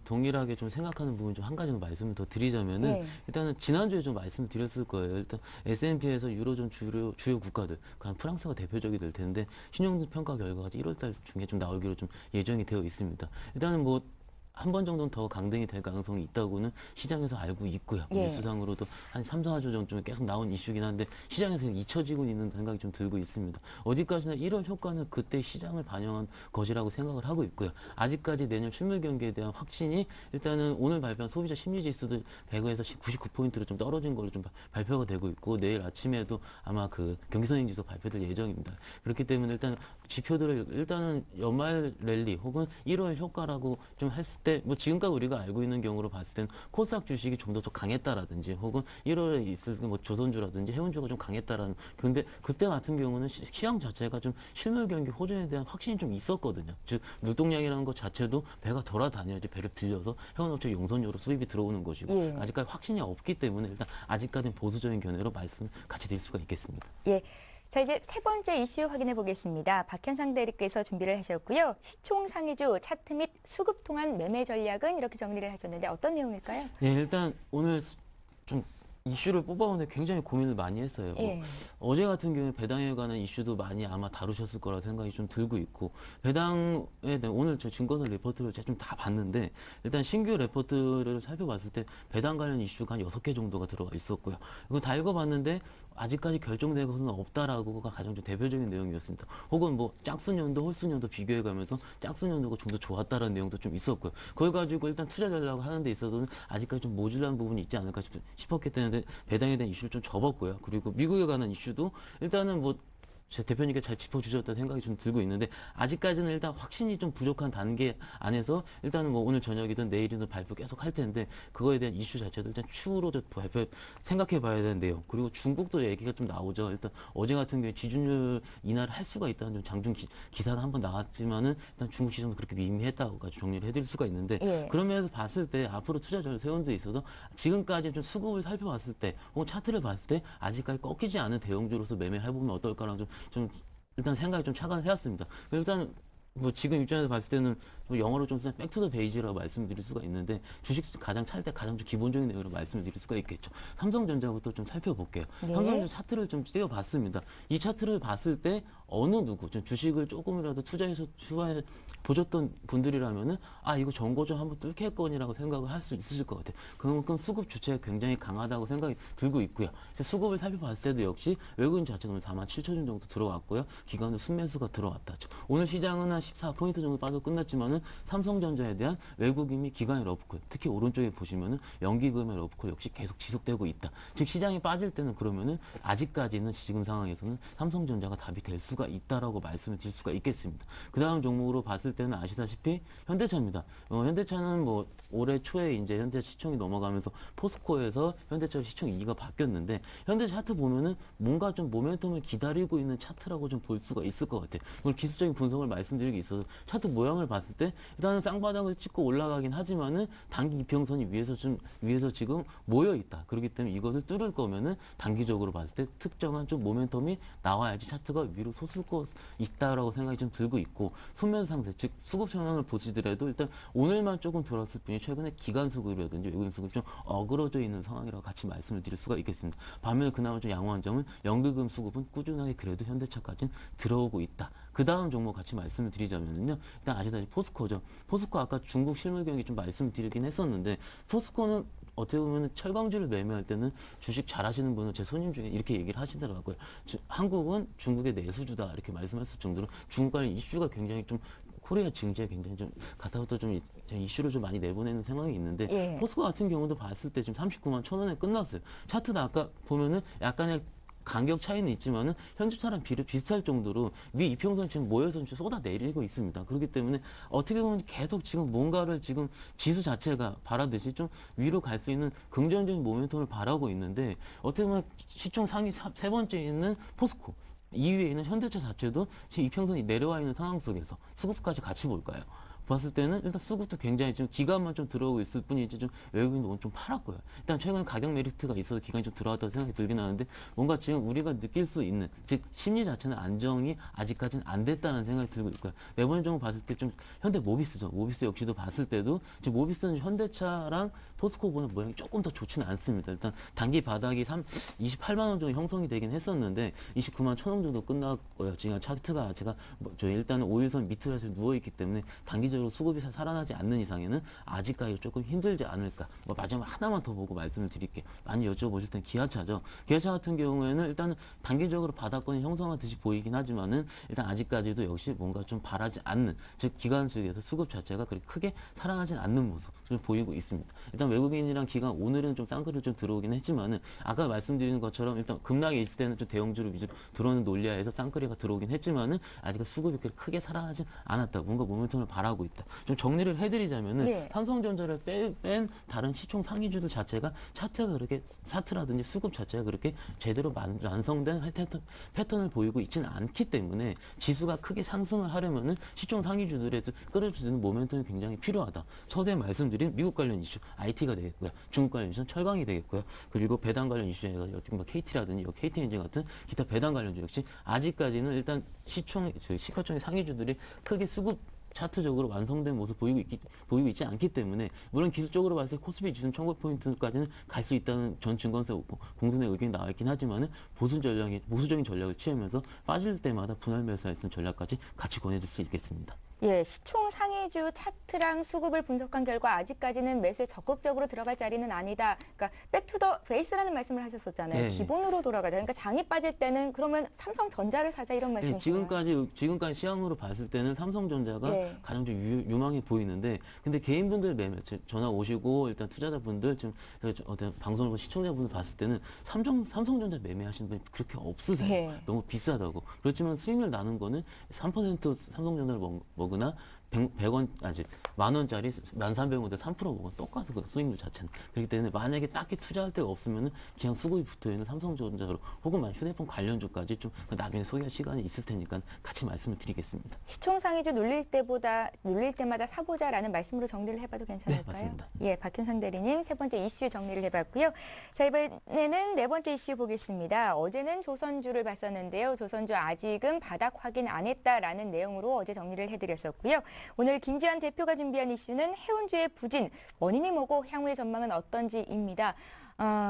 Speaker 4: 동일하게 좀 생각하는 부분 좀 한 가지 말씀을 더 드리자면은
Speaker 1: 네.
Speaker 4: 일단은 지난주에 좀 말씀드렸을 거예요. 일단 S&P에서 유로존 주요 국가들, 프랑스가 대표적이 될 텐데 신용 평가 결과가 1월달 중에 좀 나오기로 좀 예정이 되어 있습니다. 일단은 뭐 한 번 정도는 더 강등이 될 가능성이 있다고는 시장에서 알고 있고요.
Speaker 1: 예.
Speaker 4: 뉴스상으로도 한 3, 4주 정도면 계속 나온 이슈긴 한데 시장에서 잊혀지고 있는 생각이 좀 들고 있습니다. 어디까지나 1월 효과는 그때 시장을 반영한 것이라고 생각을 하고 있고요. 아직까지 내년 실물 경기에 대한 확신이 일단은 오늘 발표한 소비자 심리지수도 100에서 99포인트로 좀 떨어진 걸로 좀 발표가 되고 있고 내일 아침에도 아마 그 경기선행지수 발표될 예정입니다. 그렇기 때문에 일단 지표들을 일단은 연말 랠리 혹은 1월 효과라고 좀 했을 때 뭐 지금까지 우리가 알고 있는 경우로 봤을 때는 코스닥 주식이 좀 더 강했다라든지 혹은 1월에 있을 뭐 조선주라든지 해운주가 좀 강했다라는 근데 그때 같은 경우는 시장 자체가 좀 실물 경기 호전에 대한 확신이 좀 있었거든요. 즉 물동량이라는 것 자체도 배가 돌아다녀야지 배를 빌려서 해운업체 용선료로 수입이 들어오는 것이고
Speaker 1: 예.
Speaker 4: 아직까지 확신이 없기 때문에 일단 아직까지는 보수적인 견해로 말씀을 같이 드릴 수가 있겠습니다.
Speaker 1: 예. 자, 이제 세 번째 이슈 확인해 보겠습니다. 박현상 대리께서 준비를 하셨고요. 시총 상위주 차트 및 수급 통한 매매 전략은 이렇게 정리를 하셨는데 어떤 내용일까요?
Speaker 4: 예, 일단 오늘 좀 이슈를 뽑아오는데 굉장히 고민을 많이 했어요.
Speaker 1: 예.
Speaker 4: 어제 같은 경우에 배당에 관한 이슈도 많이 아마 다루셨을 거라 생각이 좀 들고 있고 배당에 대한 오늘 저 증거사 레포트를 제가 좀 다 봤는데 일단 신규 레포트를 살펴봤을 때 배당 관련 이슈가 한 6개 정도가 들어가 있었고요. 이거 다 읽어봤는데 아직까지 결정된 것은 없다라고가 가장 좀 대표적인 내용이었습니다. 혹은 뭐 짝수년도 홀수년도 비교해가면서 짝수년도가 좀 더 좋았다라는 내용도 좀 있었고요. 그걸 가지고 일단 투자 전략을 하는 데 있어서는 아직까지 좀 모질란 부분이 있지 않을까 싶었기 때문에 배당에 대한 이슈를 좀 접었고요. 그리고 미국에 관한 이슈도 일단은 뭐 제 대표님께 잘 짚어주셨다는 생각이 좀 들고 있는데 아직까지는 일단 확신이 좀 부족한 단계 안에서 일단은 뭐 오늘 저녁이든 내일이든 발표 계속 할 텐데 그거에 대한 이슈 자체도 일단 추후로 좀 발표 생각해 봐야 되는 내용 그리고 중국도 얘기가 좀 나오죠. 일단 어제 같은 경우에 지준율 인하를 할 수가 있다는 좀 장중 기사가 한번 나왔지만은 일단 중국 시장도 그렇게 미미했다고 정리를 해드릴 수가 있는데
Speaker 1: 예.
Speaker 4: 그런 면에서 봤을 때 앞으로 투자 전략 세운 데 있어서 지금까지 좀 수급을 살펴봤을 때 혹은 차트를 봤을 때 아직까지 꺾이지 않은 대형주로서 매매를 해보면 어떨까라는 좀 일단 생각이 좀 차관을 해왔습니다. 일단 뭐 지금 입장에서 봤을 때는 뭐 영어로 좀 쓰면 백투더 베이지라고 말씀드릴 수가 있는데 주식 가장 찰 때 가장 좀 기본적인 내용으로 말씀드릴 수가 있겠죠. 삼성전자부터 좀 살펴볼게요.
Speaker 1: 네.
Speaker 4: 삼성전자 차트를 좀 띄워봤습니다. 이 차트를 봤을 때 어느 누구 좀 주식을 조금이라도 투자해서 보셨던 분들이라면은 아 이거 정고점 한번 뚫겠거니라고 생각을 할 수 있으실 것 같아요. 그만큼 수급 주체가 굉장히 강하다고 생각이 들고 있고요. 수급을 살펴봤을 때도 역시 외국인 자체가 47,000원 정도 들어왔고요. 기관도 순매수가 들어왔다. 오늘 시장은 한 14포인트 정도 빠져 끝났지만은 삼성전자에 대한 외국인이 기관의 러브콜, 특히 오른쪽에 보시면은 연기금의 러브콜 역시 계속 지속되고 있다. 즉 시장이 빠질 때는 그러면은 아직까지는 지금 상황에서는 삼성전자가 답이 될 수가 있다라고 말씀을 드릴 수가 있겠습니다. 그 다음 종목으로 봤을 때는 아시다시피 현대차입니다. 현대차는 뭐 올해 초에 이제 현대 시총이 넘어가면서 포스코에서 현대차 시총 2위가 바뀌었는데 현대차 차트 보면은 뭔가 좀 모멘텀을 기다리고 있는 차트라고 좀 볼 수가 있을 것 같아요. 오늘 기술적인 분석을 말씀드리기 있어서 차트 모양을 봤을 때 일단은 쌍바닥을 찍고 올라가긴 하지만은 단기 이평선이 위에서 지금 모여 있다. 그렇기 때문에 이것을 뚫을 거면은 단기적으로 봤을 때 특정한 좀 모멘텀이 나와야지 차트가 위로 솟을 것 있다라고 생각이 좀 들고 있고 수면 상세 즉 수급 현황을 보시더라도 일단 오늘만 조금 들었을 뿐이 최근에 기관 수급이라든지 외국인 수급 좀 어그러져 있는 상황이라고 같이 말씀을 드릴 수가 있겠습니다. 반면에 그나마 좀 양호한 점은 연기금 수급은 꾸준하게 그래도 현대차까지는 들어오고 있다. 그 다음 종목 같이 말씀을 드리자면요. 일단 아시다시피 포스코죠. 포스코 아까 중국 실물 경기 좀 말씀드리긴 했었는데 포스코는 어떻게 보면 철강주를 매매할 때는 주식 잘하시는 분은 제 손님 중에 이렇게 얘기를 하시더라고요. 한국은 중국의 내수주다 이렇게 말씀하실 정도로 중국 관련 이슈가 굉장히 좀 코리아 증시에 굉장히 좀 가타부터 좀 이슈를 좀 많이 내보내는 상황이 있는데
Speaker 1: 예.
Speaker 4: 포스코 같은 경우도 봤을 때 지금 39만 1,000원에 끝났어요. 차트도 아까 보면은 약간의 간격 차이는 있지만은 현재차랑 비슷할 정도로 위 이평선 지금 모여서 쏟아내리고 있습니다. 그렇기 때문에 어떻게 보면 계속 지금 뭔가를 지금 지수 자체가 바라듯이 좀 위로 갈 수 있는 긍정적인 모멘텀을 바라고 있는데 어떻게 보면 시총 상위 세 번째에 있는 포스코 2위에 있는 현대차 자체도 지금 이평선이 내려와 있는 상황 속에서 수급까지 같이 볼까요? 봤을 때는 일단 수급도 굉장히 좀 기간만 좀 들어오고 있을 뿐이지 좀 외국인도 오늘 좀 팔았고요. 일단 최근에 가격 메리트가 있어서 기간이 좀 들어왔다고 생각이 들긴 하는데 뭔가 지금 우리가 느낄 수 있는 즉 심리 자체는 안정이 아직까지는 안 됐다는 생각이 들고 있고요. 내부적으로 봤을 때 좀 현대 모비스죠. 모비스 역시도 봤을 때도 지금 모비스는 현대차랑 포스코보다 모양이 조금 더 좋지는 않습니다. 일단 단기 바닥이 28만 원 정도 형성이 되긴 했었는데 29만 1천 원 정도 끝났고요. 지금 차트가 제가 저 일단은 5일선 밑으로 해서 누워 있기 때문에 단기적으로 수급이 살아나지 않는 이상에는 아직까지 조금 힘들지 않을까. 마지막 하나만 더 보고 말씀을 드릴게요. 많이 여쭤보실 땐 기아차죠. 기아차 같은 경우에는 일단은 단기적으로 바닥권이 형성하듯이 보이긴 하지만은 일단 아직까지도 역시 뭔가 좀 바라지 않는, 즉 기관 측에서 수급 자체가 그렇게 크게 살아나지 않는 모습을 보이고 있습니다. 일단 외국인이랑 기관 오늘은 좀 쌍끌이 좀 들어오긴 했지만은 아까 말씀드린 것처럼 일단 급락이 있을 때는 좀 대형주로 위주로 들어오는 논리하에서 쌍끌이가 들어오긴 했지만은 아직 수급이 그렇게 크게 살아나지 않았다. 뭔가 모멘텀을 바라고 있다. 좀 정리를 해드리자면은
Speaker 1: 네.
Speaker 4: 삼성전자를 뺀 다른 시총 상위주들 자체가 차트가 그렇게 차트라든지 수급 자체가 그렇게 제대로 완성된 패턴을 보이고 있지는 않기 때문에 지수가 크게 상승을 하려면은 시총 상위주들에 끌어주는 모멘텀이 굉장히 필요하다. 서두에 말씀드린 미국 관련 이슈 IT가 되겠고요, 중국 관련 이슈는 철강이 되겠고요, 그리고 배당 관련 이슈에 어떻게 뭐 KT라든지 KT엔진 같은 기타 배당 관련주 역시 아직까지는 일단 시가총액 상위주들이 크게 수급 차트적으로 완성된 모습 보이고 있지 않기 때문에 물론 기술적으로 봤을 때 코스피 지수는 1900포인트까지는 갈 수 있다는 전 증권사 공동의 의견이 나와 있긴 하지만은 보수적인 전략을 취하면서 빠질 때마다 분할 매수했던 전략까지 같이 권해줄 수 있겠습니다.
Speaker 1: 예, 시총 상위주 차트랑 수급을 분석한 결과 아직까지는 매수에 적극적으로 들어갈 자리는 아니다. 그러니까 백투더 베이스라는 말씀을 하셨었잖아요.
Speaker 4: 네.
Speaker 1: 기본으로 돌아가자. 그러니까 장이 빠질 때는 그러면 삼성전자를 사자 이런
Speaker 4: 네,
Speaker 1: 말씀이신가요?
Speaker 4: 지금까지 시황으로 봤을 때는 삼성전자가
Speaker 1: 네.
Speaker 4: 가장 좀 유망해 보이는데, 근데 개인분들 매매, 전화 오시고 일단 투자자분들 지금 어떤 방송을 본 시청자분들 봤을 때는 삼성전자 매매하시는 분이 그렇게 없으세요.
Speaker 1: 네.
Speaker 4: 너무 비싸다고. 그렇지만 수익률 나는 거는 3% 삼성전자를 먹으나 100원, 아직 10,000원짜리 1,300원대 3% 먹으면 똑같은 수익률 자체는. 그렇기 때문에 만약에 딱히 투자할 데가 없으면은 그냥 수급이 붙어 있는 삼성전자로 혹은 휴대폰 관련주까지 좀 나중에 소개할 시간이 있을 테니까 같이 말씀을 드리겠습니다.
Speaker 1: 시총 상위주 눌릴 때마다 사보자라는 말씀으로 정리를 해봐도 괜찮을까요?
Speaker 4: 네, 맞습니다.
Speaker 1: 예, 박현상 대리님 세 번째 이슈 정리를 해봤고요. 자, 이번에는 네 번째 이슈 보겠습니다. 어제는 조선주를 봤었는데요. 조선주 아직은 바닥 확인 안 했다라는 내용으로 어제 정리를 해드렸었고요. 오늘 김지한 대표가 준비한 이슈는 해운주의 부진, 원인이 뭐고 향후의 전망은 어떤지입니다.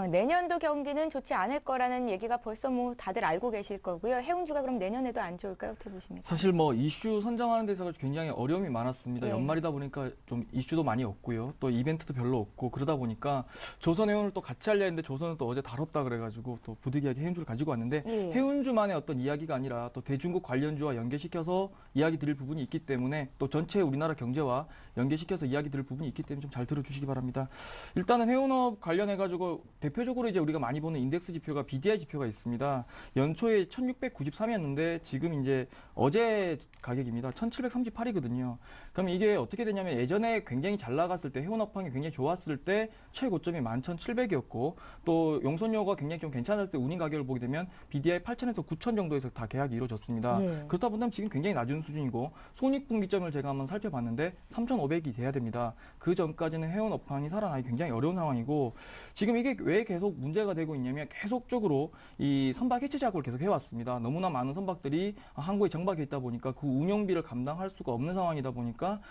Speaker 1: 내년도 경기는 좋지 않을 거라는 얘기가 벌써 뭐 다들 알고 계실 거고요. 해운주가 그럼 내년에도 안 좋을까요? 어떻게 보십니까?
Speaker 5: 사실 뭐 이슈 선정하는 데서 굉장히 어려움이 많았습니다.
Speaker 1: 네.
Speaker 5: 연말이다 보니까 좀 이슈도 많이 없고요. 또 이벤트도 별로 없고 그러다 보니까 조선해운을 또 같이 하려 했는데 조선은 또 어제 다뤘다 그래가지고 또 부득이하게 해운주를 가지고 왔는데
Speaker 1: 예.
Speaker 5: 해운주만의 어떤 이야기가 아니라 또 대중국 관련주와 연계시켜서 이야기 드릴 부분이 있기 때문에 또 전체 우리나라 경제와 연계시켜서 이야기 드릴 부분이 있기 때문에 좀 잘 들어주시기 바랍니다. 일단은 해운업 관련해가지고 대표적으로 이제 우리가 많이 보는 인덱스 지표가 BDI 지표가 있습니다. 연초에 1693이었는데 지금 이제 어제 가격입니다. 1738이거든요. 그럼 이게 어떻게 되냐면 예전에 굉장히 잘 나갔을 때 해운업황이 굉장히 좋았을 때 최고점이 11,700이었고 또 용선료가 굉장히 좀 괜찮았을 때 운임 가격을 보게 되면 BDI 8,000에서 9,000 정도에서 다 계약이 이루어졌습니다.
Speaker 1: 예.
Speaker 5: 그렇다 보면 지금 굉장히 낮은 수준이고 손익분기점을 제가 한번 살펴봤는데 3,500이 돼야 됩니다. 그 전까지는 해운업황이 살아나기 굉장히 어려운 상황이고 지금 이게 왜 계속 문제가 되고 있냐면 계속적으로 이 선박 해체 작업을 계속 해왔습니다. 너무나 많은 선박들이 항구에 정박해 있다 보니까 그 운영비를 감당할 수가 없는 상황이다 보니까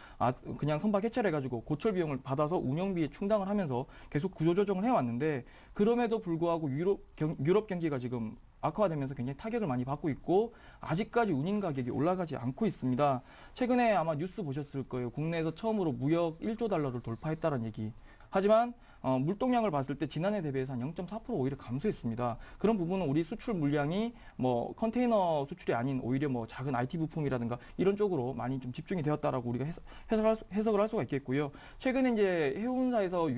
Speaker 5: 그냥 선박 해체를 해가지고 고철 비용을 받아서 운영비에 충당을 하면서 계속 구조조정을 해왔는데 그럼에도 불구하고 유럽 경기가 지금 악화되면서 굉장히 타격을 많이 받고 있고 아직까지 운임 가격이 올라가지 않고 있습니다. 최근에 아마 뉴스 보셨을 거예요. 국내에서 처음으로 무역 1조 달러를 돌파했다는 얘기. 하지만 물동량을 봤을 때 지난해 대비해서 한 0.4% 오히려 감소했습니다. 그런 부분은 우리 수출 물량이 뭐 컨테이너 수출이 아닌 오히려 뭐 작은 IT 부품이라든가 이런 쪽으로 많이 좀 집중이 되었다라고 우리가 해석을 할 수가 있겠고요. 최근에 이제 해운사에서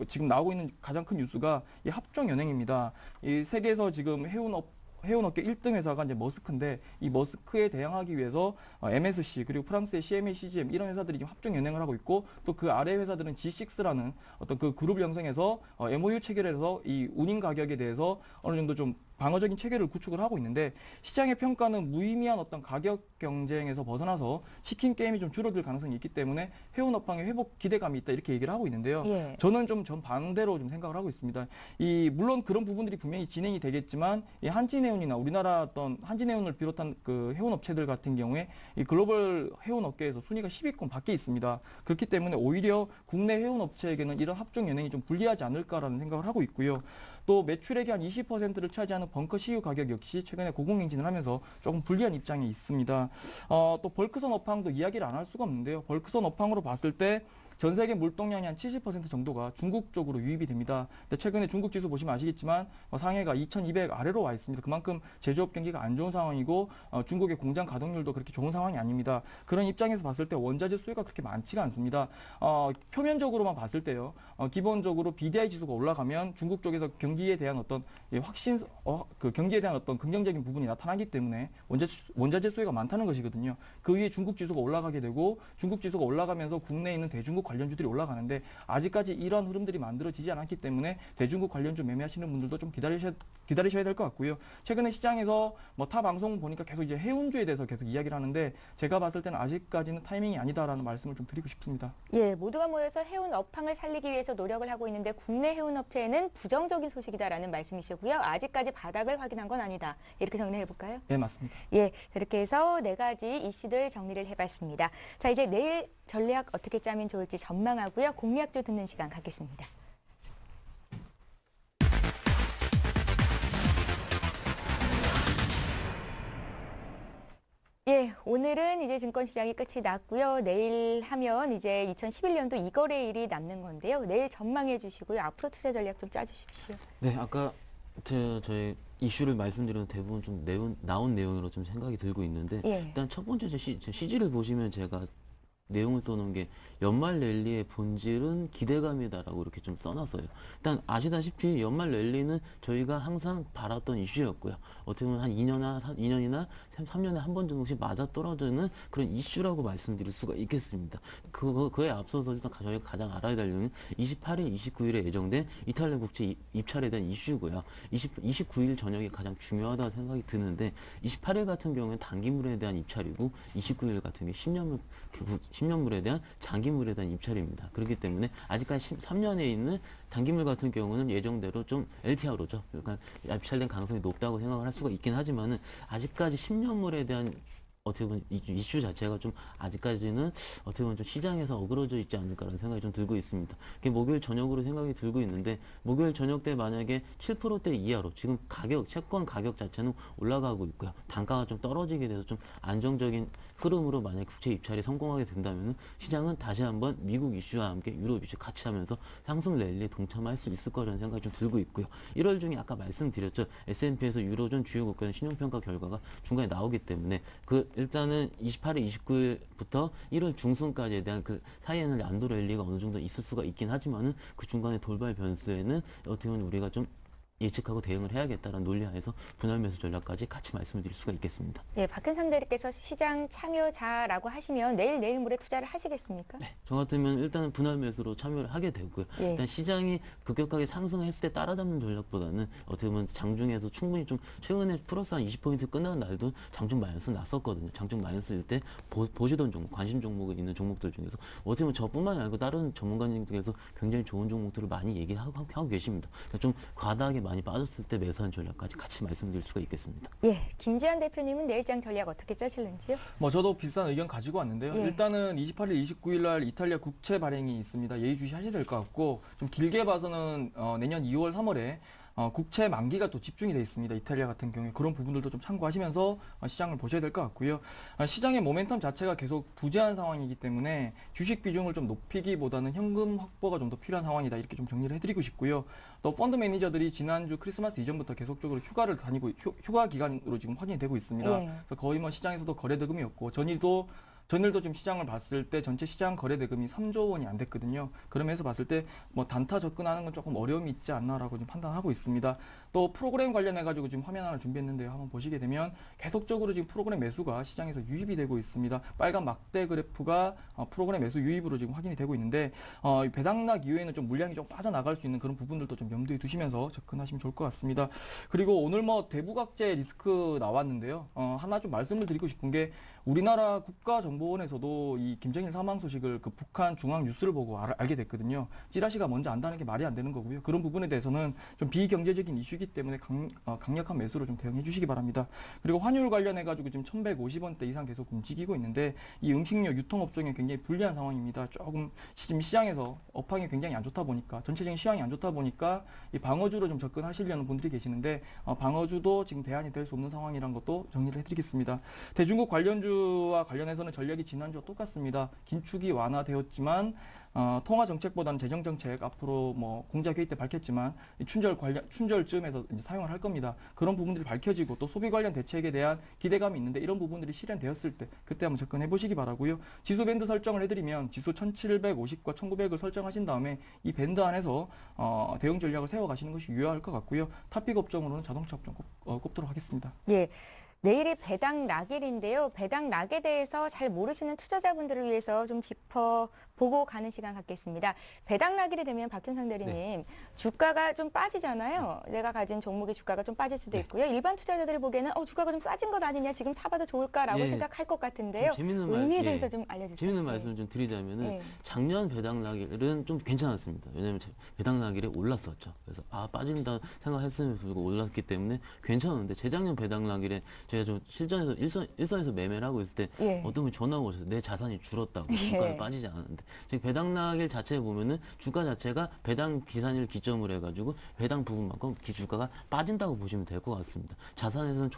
Speaker 5: 지금 나오고 있는 가장 큰 뉴스가 이 합종 연행입니다. 이 세계에서 지금 해운업계 1등 회사가 이제 머스크인데 이 머스크에 대항하기 위해서 MSC 그리고 프랑스의 CMA CGM 이런 회사들이 지금 합종 연행을 하고 있고 또 그 아래 회사들은 G6라는 어떤 그 그룹을 형성해서 MOU 체결해서 이 운임 가격에 대해서 어느 정도 좀 방어적인 체계를 구축을 하고 있는데 시장의 평가는 무의미한 어떤 가격 경쟁에서 벗어나서 치킨 게임이 좀 줄어들 가능성이 있기 때문에 해운 업황의 회복 기대감이 있다 이렇게 얘기를 하고 있는데요.
Speaker 1: 예.
Speaker 5: 저는 좀 반대로 좀 생각을 하고 있습니다. 물론 그런 부분들이 분명히 진행이 되겠지만 이 한진해운이나 우리나라 어떤 한진해운을 비롯한 그 해운 업체들 같은 경우에 이 글로벌 해운 업계에서 순위가 10위권 밖에 있습니다. 그렇기 때문에 오히려 국내 해운 업체에게는 이런 합종 연행이 좀 불리하지 않을까라는 생각을 하고 있고요. 또 매출액의 한 20%를 차지하는 벙커 CU 가격 역시 최근에 고공행진을 하면서 조금 불리한 입장에 있습니다. 또 벌크선 업황도 이야기를 안 할 수가 없는데요. 벌크선 업황으로 봤을 때 전 세계 물동량의 한 70% 정도가 중국 쪽으로 유입이 됩니다. 근데 최근에 중국 지수 보시면 아시겠지만 상해가 2200 아래로 와 있습니다. 그만큼 제조업 경기가 안 좋은 상황이고 중국의 공장 가동률도 그렇게 좋은 상황이 아닙니다. 그런 입장에서 봤을 때 원자재 수요가 그렇게 많지가 않습니다. 표면적으로만 봤을 때요. 기본적으로 BDI 지수가 올라가면 중국 쪽에서 경기에 대한 어떤 그 경기에 대한 어떤 긍정적인 부분이 나타나기 때문에 원자재 수요가 많다는 것이거든요. 그 위에 중국 지수가 올라가게 되고 중국 지수가 올라가면서 국내에 있는 대중국 관련주들이 올라가는데 아직까지 이런 흐름들이 만들어지지 않았기 때문에 대중국 관련주 매매하시는 분들도 좀 기다리셔야 될 것 같고요. 최근에 시장에서 타 방송 보니까 계속 이제 해운주에 대해서 계속 이야기를 하는데 제가 봤을 때는 아직까지는 타이밍이 아니다라는 말씀을 좀 드리고 싶습니다.
Speaker 1: 예, 모두가 모여서 해운 업황을 살리기 위해서 노력을 하고 있는데 국내 해운 업체에는 부정적인 소식이다라는 말씀이시고요. 아직까지 바닥을 확인한 건 아니다. 이렇게 정리해 볼까요?
Speaker 5: 네, 맞습니다.
Speaker 1: 예, 이렇게 해서 4가지 이슈들 정리를 해봤습니다. 자, 이제 내일 전략 어떻게 짜면 좋을지 전망하고요. 공략주 듣는 시간 갖겠습니다. 예, 오늘은 이제 증권시장이 끝이 났고요. 내일 하면 이제 2011년도 이거래일이 남는 건데요. 내일 전망해 주시고요. 앞으로 투자 전략 좀 짜주십시오.
Speaker 4: 네, 아까 저희 이슈를 말씀드린 대부분 좀 나온 내용으로 좀 생각이 들고 있는데
Speaker 1: 예.
Speaker 4: 일단 첫 번째 CG를 보시면 제가 내용을 써놓은 게 연말 랠리의 본질은 기대감이다라고 이렇게 좀 써놨어요. 일단 아시다시피 연말 랠리는 저희가 항상 바랐던 이슈였고요. 어떻게 보면 한 2년이나 3년에 한 번 정도씩 맞아 떨어지는 그런 이슈라고 말씀드릴 수가 있겠습니다. 그에 앞서서 일단 저희가 가장 알아야 될 이유는 28일, 29일에 예정된 이탈리아 국채 입찰에 대한 이슈고요. 29일 저녁이 가장 중요하다고 생각이 드는데 28일 같은 경우는 단기물에 대한 입찰이고 29일 같은 경우 10년물에 대한 장기물에 대한 입찰입니다. 그렇기 때문에 아직까지 3년에 있는 단기물 같은 경우는 예정대로 좀 LTR로죠. 그러니까 입찰된 가능성이 높다고 생각을 할 수가 있긴 하지만은 아직까지 10년물에 대한 어떻게 보면 이슈 자체가 좀 아직까지는 어떻게 보면 좀 시장에서 어그러져 있지 않을까라는 생각이 좀 들고 있습니다. 그게 목요일 저녁으로 생각이 들고 있는데 목요일 저녁 때 만약에 7%대 이하로 지금 채권 가격 자체는 올라가고 있고요. 단가가 좀 떨어지게 돼서 좀 안정적인 흐름으로 만약 국채 입찰이 성공하게 된다면 시장은 다시 한번 미국 이슈와 함께 유럽 이슈 같이 하면서 상승 랠리에 동참할 수 있을 거라는 생각이 좀 들고 있고요. 1월 중에 아까 말씀드렸죠. S&P에서 유로존 주요 국가의 신용평가 결과가 중간에 나오기 때문에 일단은 28일, 29일부터 1월 중순까지에 대한 그 사이에는 양도 랠리가 어느 정도 있을 수가 있긴 하지만은 그 중간에 돌발 변수에는 어떻게 보면 우리가 좀 예측하고 대응을 해야겠다는 논리하에서 분할 매수 전략까지 같이 말씀을 드릴 수가 있겠습니다.
Speaker 1: 네, 박현상 대리께서 시장 참여자라고 하시면 내일 모레 투자를 하시겠습니까?
Speaker 4: 네, 저 같으면 일단은 분할 매수로 참여를 하게 되고요.
Speaker 1: 예.
Speaker 4: 일단 시장이 급격하게 상승했을 때 따라잡는 전략보다는 어떻게 보면 장중에서 충분히 좀 최근에 플러스 한 20포인트 끝나는 날도 장중 마이너스 났었거든요. 장중 마이너스일 때 보시던 종목, 관심 종목이 있는 종목들 중에서 어떻게 보면 저뿐만 아니고 다른 전문가님 중에서 굉장히 좋은 종목들을 많이 얘기하고 계십니다. 그러니까 좀 과다하게 많이 빠졌을 때 매수한 전략까지 같이 말씀드릴 수가 있겠습니다.
Speaker 1: 예, 김지한 대표님은 내일장 전략 어떻게 짜실는지요?
Speaker 5: 저도 비슷한 의견 가지고 왔는데요.
Speaker 1: 예.
Speaker 5: 일단은 28일, 29일 날 이탈리아 국채 발행이 있습니다. 예의주시하셔야 될 것 같고 좀 길게 봐서는 내년 2월, 3월에 국채 만기가 또 집중이 돼 있습니다. 이탈리아 같은 경우에 그런 부분들도 좀 참고하시면서 시장을 보셔야 될 것 같고요. 시장의 모멘텀 자체가 계속 부재한 상황이기 때문에 주식 비중을 좀 높이기보다는 현금 확보가 좀 더 필요한 상황이다. 이렇게 좀 정리를 해드리고 싶고요. 또 펀드 매니저들이 지난주 크리스마스 이전부터 계속적으로 휴가를 다니고 휴가 기간으로 지금 확인이 되고 있습니다.
Speaker 1: 예.
Speaker 5: 그래서 거의 시장에서도 거래 대금이 없고 전일도 전일도 지금 시장을 봤을 때 전체 시장 거래 대금이 3조 원이 안 됐거든요. 그러면서 봤을 때 뭐 단타 접근하는 건 조금 어려움이 있지 않나라고 지금 판단하고 있습니다. 또 프로그램 관련해 가지고 지금 화면 하나 준비했는데요. 한번 보시게 되면 계속적으로 지금 프로그램 매수가 시장에서 유입이 되고 있습니다. 빨간 막대 그래프가 프로그램 매수 유입으로 지금 확인이 되고 있는데 이 배당락 이후에는 좀 물량이 좀 빠져나갈 수 있는 그런 부분들도 좀 염두에 두시면서 접근하시면 좋을 것 같습니다. 그리고 오늘 뭐 대북악재 리스크 나왔는데요. 하나 좀 말씀을 드리고 싶은 게 우리나라 국가정보원에서도 이 김정일 사망 소식을 그 북한 중앙 뉴스를 보고 알게 됐거든요. 찌라시가 먼저 안다는 게 말이 안 되는 거고요. 그런 부분에 대해서는 좀 비경제적인 이슈이기 때문에 강력한 매수로 좀 대응해 주시기 바랍니다. 그리고 환율 관련해 가지고 지금 1,150원대 이상 계속 움직이고 있는데 이 음식료 유통업종에 굉장히 불리한 상황입니다. 조금 지금 시장에서 업황이 굉장히 안 좋다 보니까 전체적인 시황이 안 좋다 보니까 이 방어주로 좀 접근하시려는 분들이 계시는데 방어주도 지금 대안이 될 수 없는 상황이란 것도 정리를 해드리겠습니다. 대중국 관련주와 관련해서는 전략이 지난주와 똑같습니다. 긴축이 완화되었지만 통화 정책보다는 재정 정책 앞으로 뭐 공작 회의 때 밝혔지만 이 춘절쯤에서 이제 사용을 할 겁니다. 그런 부분들이 밝혀지고 또 소비 관련 대책에 대한 기대감이 있는데 이런 부분들이 실현되었을 때 그때 한번 접근해 보시기 바라고요. 지수 밴드 설정을 해드리면 지수 1,750과 1,900을 설정하신 다음에 이 밴드 안에서 대응 전략을 세워가시는 것이 유효할 것 같고요. 탑픽 업종으로는 자동차 업종 꼽도록 하겠습니다.
Speaker 1: 예. 내일이 배당 낙일인데요. 배당 낙에 대해서 잘 모르시는 투자자분들을 위해서 좀 짚어보고 가는 시간 갖겠습니다. 배당 낙일이 되면 박현상 대리님, 주가가 좀 빠지잖아요. 내가 가진 종목의 주가가 좀 빠질 수도 있고요. 일반 투자자들이 보기에는 주가가 좀 싸진 것 아니냐, 지금 사봐도 좋을까라고
Speaker 4: 예.
Speaker 1: 생각할 것 같은데요.
Speaker 4: 재밌는
Speaker 1: 의미에 대해서 좀 알려주세요.
Speaker 4: 재밌는 말씀을 좀 드리자면은
Speaker 1: 네.
Speaker 4: 작년 배당 낙일은 좀 괜찮았습니다. 왜냐하면 배당 낙일에 올랐었죠. 그래서 빠진다 생각했으면 불구하고 올랐기 때문에 괜찮은데 재작년 배당 낙일에 제가 좀 실전에서 일선에서 매매를 하고 있을 때
Speaker 1: 예.
Speaker 4: 어떤 분이 전화가 오셔서 내 자산이 줄었다고 주가가 빠지지 않았는데 지금 배당 낙일 자체에 보면은 주가 자체가 배당 기산일 기점으로 해가지고 배당 부분만큼 주가가 빠진다고 보시면 될 것 같습니다. 자산에서는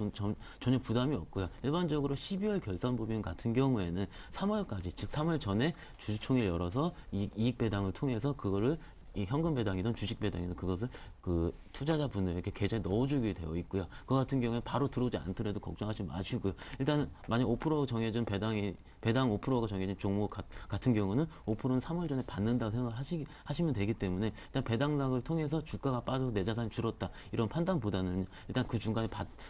Speaker 4: 전혀 부담이 없고요. 일반적으로 12월 결산법인 같은 경우에는 3월까지 즉 3월 전에 주주총회를 열어서 이익 배당을 통해서 그거를 이 현금 배당이든 주식 배당이든 그것을 그 투자자분들에게 계좌에 넣어주게 되어 있고요. 그 같은 경우에 바로 들어오지 않더라도 걱정하지 마시고요. 일단은 만약 5% 정해진 배당 5%가 정해진 종목 같은 경우는 5%는 3월 전에 받는다고 생각하시면 되기 때문에 일단 배당락을 통해서 주가가 빠져서 내 자산이 줄었다 이런 판단보다는 일단 그 중간에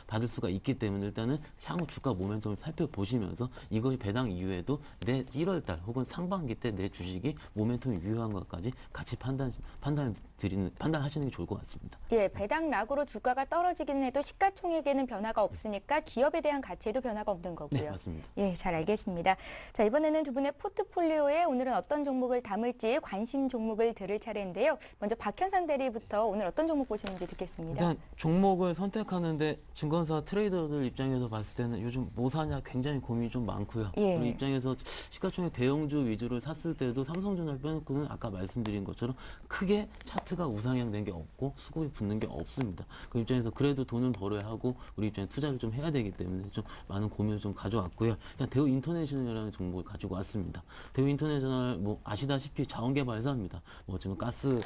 Speaker 4: 받을 수가 있기 때문에 일단은 향후 주가 모멘텀을 살펴보시면서 이것이 배당 이후에도 내 1월달 혹은 상반기 때 내 주식이 모멘텀이 유효한 것까지 같이 판단하시는 게 좋을 것 같습니다.
Speaker 1: 예, 배당 낙으로 주가가 떨어지기는 해도 시가총액에는 변화가 없으니까 기업에 대한 가치에도 변화가 없는 거고요.
Speaker 4: 네, 맞습니다.
Speaker 1: 예, 잘 알겠습니다. 자, 이번에는 두 분의 포트폴리오에 오늘은 어떤 종목을 담을지 관심 종목을 들을 차례인데요. 먼저 박현상 대리부터 오늘 어떤 종목 보시는지 듣겠습니다.
Speaker 4: 일단 종목을 선택하는데 증권사 트레이더들 입장에서 봤을 때는 요즘 뭐 사냐 굉장히 고민이 좀 많고요.
Speaker 1: 예.
Speaker 4: 우리 입장에서 시가총액 대형주 위주로 샀을 때도 삼성전자 빼놓고는 아까 말씀드린 것처럼 크게 차트가 우상향 된 게 없고 수급이 붙는 게 없습니다. 그 입장에서 그래도 돈을 벌어야 하고 우리 입장에 투자를 좀 해야 되기 때문에 좀 많은 고민을 좀 가져왔고요. 일단 대우 인터내셔널이라는 종목을 가지고 왔습니다. 대우 인터내셔널 뭐 아시다시피 자원개발사입니다. 뭐 지금 가스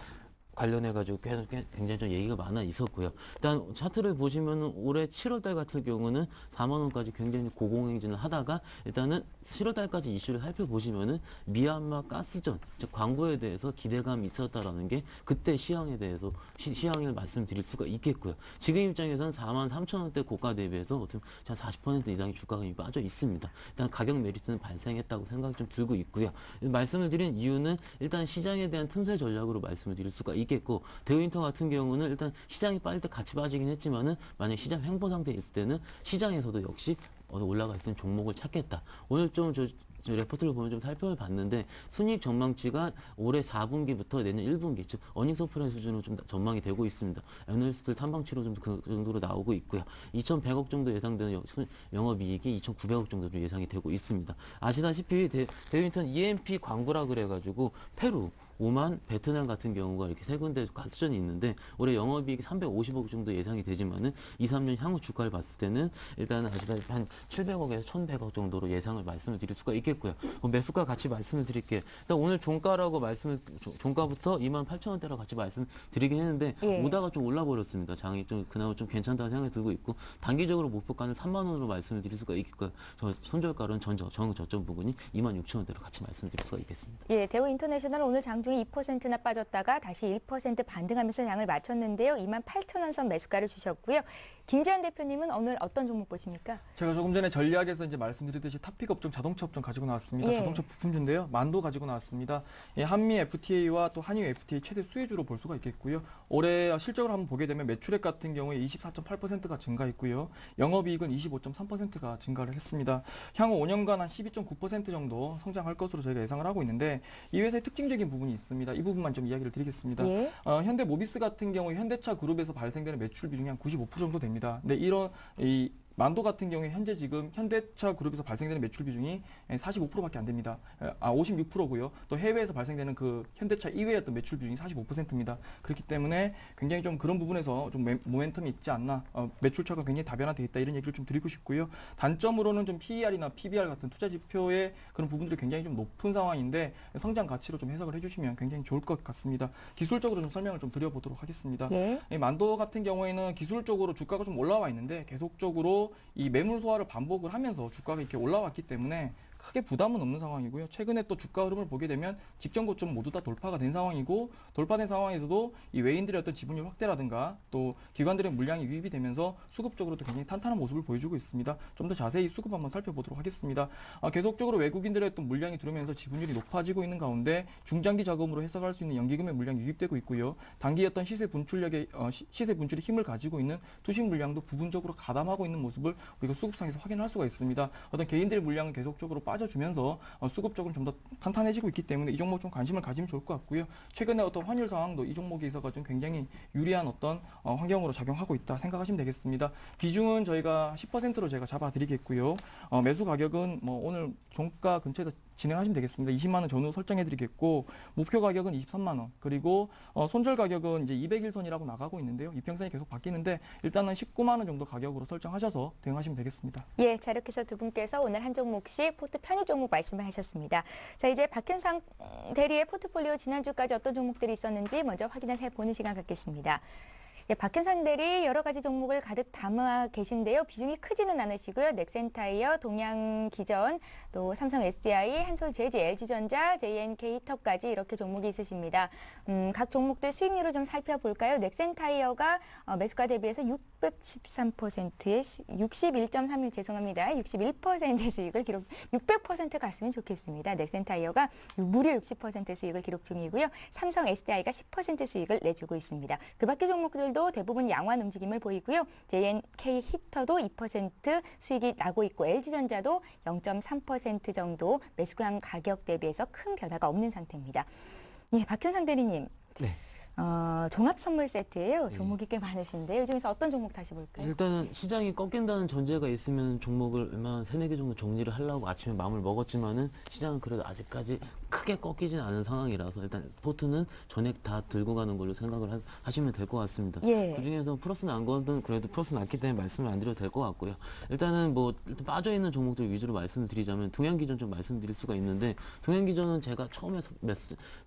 Speaker 4: 관련해가지고 굉장히 좀 얘기가 많아 있었고요. 일단 차트를 보시면은 올해 7월달 같은 경우는 4만 원까지 굉장히 고공행진을 하다가 일단은 7월달까지 이슈를 살펴보시면은 미얀마 가스전, 즉 광고에 대해서 기대감이 있었다라는 게 그때 시황에 대해서 시황을 말씀드릴 수가 있겠고요. 지금 입장에서는 4만 3천 원대 고가 대비해서 어떻게 한 40% 이상의 주가가 이미 빠져 있습니다. 일단 가격 메리트는 발생했다고 생각이 좀 들고 있고요. 말씀을 드린 이유는 일단 시장에 대한 틈새 전략으로 말씀을 드릴 수가 있겠고 대우인터 같은 경우는 일단 시장이 빠질 때 같이 빠지긴 했지만은 만약 시장 횡보 상태에 있을 때는 시장에서도 역시 올라가 있는 종목을 찾겠다. 오늘 좀 저 레포트를 보면 좀 살펴봤는데 순이익 전망치가 올해 4분기부터 내년 1분기 즉 어닝 서프라이즈 수준으로 좀 전망이 되고 있습니다. 애널리스트들 탐방치로 좀 그 정도로 나오고 있고요. 2,100억 정도 예상되는 영업이익이 2,900억 정도 예상이 되고 있습니다. 아시다시피 대우인턴 EMP 광고라 그래가지고 페루 오만, 베트남 같은 경우가 이렇게 세 군데 가수전이 있는데 올해 영업이익이 350억 정도 예상이 되지만은 2, 3년 향후 주가를 봤을 때는 일단 아시다시피 한 700억에서 1,100억 정도로 예상을 말씀을 드릴 수가 있겠고요. 매수가 같이 말씀을 드릴게요. 일단 오늘 종가라고 종가부터 28,000원대라고 같이 말씀드리긴 했는데
Speaker 1: 예.
Speaker 4: 오다가 좀 올라버렸습니다. 장이 좀 그나마 좀 괜찮다는 생각이 들고 있고 단기적으로 목표가는 3만 원으로 말씀을 드릴 수가 있겠고요. 저 손절가는 저점 부분이 26,000원대로 같이 말씀드릴 수가 있겠습니다.
Speaker 1: 예, 대우 인터내셔널 오늘 장중에 2%나 빠졌다가 다시 1% 반등하면서 장을 마쳤는데요. 28,000원 선 매수가를 주셨고요. 김재현 대표님은 오늘 어떤 종목 보십니까?
Speaker 5: 제가 조금 전에 전략에서 이제 말씀드렸듯이 탑픽 업종, 자동차 업종 가지고 나왔습니다.
Speaker 1: 예.
Speaker 5: 자동차 부품주인데요. 만도 가지고 나왔습니다. 예, 한미 FTA와 또 한유 FTA 최대 수혜주로 볼 수가 있겠고요. 올해 실적을 한번 보게 되면 매출액 같은 경우에 24.8%가 증가했고요. 영업이익은 25.3%가 증가를 했습니다. 향후 5년간 한 12.9% 정도 성장할 것으로 저희가 예상을 하고 있는데 이 회사의 특징적인 부분이 있습니다. 이 부분만 좀 이야기를 드리겠습니다.
Speaker 1: 예.
Speaker 5: 현대모비스 같은 경우 현대차 그룹에서 발생되는 매출 비중이 한 95% 정도 됩니다. 근데 이런 만도 같은 경우에 현재 지금 현대차 그룹에서 발생되는 매출 비중이 45%밖에 안 됩니다. 56%고요. 또 해외에서 발생되는 그 현대차 이외의 어떤 매출 비중이 45%입니다. 그렇기 때문에 굉장히 좀 그런 부분에서 좀 모멘텀이 있지 않나, 매출처가 굉장히 다변화되어 있다 이런 얘기를 좀 드리고 싶고요. 단점으로는 좀 PER이나 PBR 같은 투자 지표의 그런 부분들이 굉장히 좀 높은 상황인데 성장 가치로 좀 해석을 해주시면 굉장히 좋을 것 같습니다. 기술적으로 좀 설명을 좀 드려보도록 하겠습니다.
Speaker 1: 예.
Speaker 5: 만도 같은 경우에는 기술적으로 주가가 좀 올라와 있는데 계속적으로 이 매물 소화를 반복을 하면서 주가가 이렇게 올라왔기 때문에 크게 부담은 없는 상황이고요. 최근에 또 주가 흐름을 보게 되면 직전 고점 모두 다 돌파가 된 상황이고 돌파된 상황에서도 이 외인들의 어떤 지분율 확대라든가 또 기관들의 물량이 유입이 되면서 수급적으로도 굉장히 탄탄한 모습을 보여주고 있습니다. 좀 더 자세히 수급 한번 살펴보도록 하겠습니다. 계속적으로 외국인들의 어떤 물량이 들어오면서 지분율이 높아지고 있는 가운데 중장기 자금으로 해석할 수 있는 연기금의 물량이 유입되고 있고요. 단기 어떤 시세 분출력의 시세 분출의 힘을 가지고 있는 투식 물량도 부분적으로 가담하고 있는 모습을 우리가 수급상에서 확인할 수가 있습니다. 어떤 개인들의 물량은 계속적으로 빠져주면서 수급적으로 좀 더 탄탄해지고 있기 때문에 이 종목 좀 관심을 가지면 좋을 것 같고요. 최근에 어떤 환율 상황도 이 종목에 있어서 좀 굉장히 유리한 어떤 환경으로 작용하고 있다 생각하시면 되겠습니다. 비중은 저희가 10%로 제가 잡아드리겠고요. 매수 가격은 뭐 오늘 종가 근처에서 진행하시면 되겠습니다. 20만 원 전후 설정해드리겠고 목표 가격은 23만 원 그리고 손절 가격은 이제 200일선이라고 나가고 있는데요. 이평선이 계속 바뀌는데 일단은 19만 원 정도 가격으로 설정하셔서 대응하시면 되겠습니다.
Speaker 1: 예, 자 이렇게 해서 두 분께서 오늘 한 종목씩 포트 편입 종목 말씀을 하셨습니다. 자 이제 박현상 대리의 포트폴리오 지난주까지 어떤 종목들이 있었는지 먼저 확인을 해보는 시간 갖겠습니다. 예, 박현상 대리 여러 가지 종목을 가득 담아 계신데요. 비중이 크지는 않으시고요. 넥센타이어, 동양기전, 또 삼성 SDI, 한솔재즈, LG전자, JNK터까지 이렇게 종목이 있으십니다. 각 종목들 수익률을 좀 살펴볼까요? 넥센타이어가 매수가 대비해서 613%의 61.31 죄송합니다. 61%의 수익을 기록 600% 갔으면 좋겠습니다. 넥센타이어가 무려 60% 수익을 기록 중이고요. 삼성 SDI가 10% 수익을 내주고 있습니다. 그 밖의 종목들도 대부분 양호한 움직임을 보이고요. JNK 히터도 2% 수익이 나고 있고 LG전자도 0.3% 정도 매수강 가격 대비해서 큰 변화가 없는 상태입니다. 예, 박현상 대리님.
Speaker 4: 네.
Speaker 1: 종합 선물 세트예요. 종목이 꽤 많으신데 이 중에서 어떤 종목 다시 볼까요?
Speaker 4: 일단은 시장이 꺾인다는 전제가 있으면 종목을 웬만한 3-4개 정도 정리를 하려고 아침에 마음을 먹었지만은 시장은 그래도 아직까지 크게 꺾이진 않은 상황이라서 일단 포트는 전액 다 들고 가는 걸로 생각을 하시면 될 것 같습니다.
Speaker 1: 예.
Speaker 4: 그중에서 플러스 난 거는 그래도 플러스 났기 때문에 말씀을 안 드려도 될 것 같고요. 일단은 뭐 일단 빠져있는 종목들 위주로 말씀을 드리자면 동양기전 좀 말씀드릴 수가 있는데 동양기전은 제가 처음에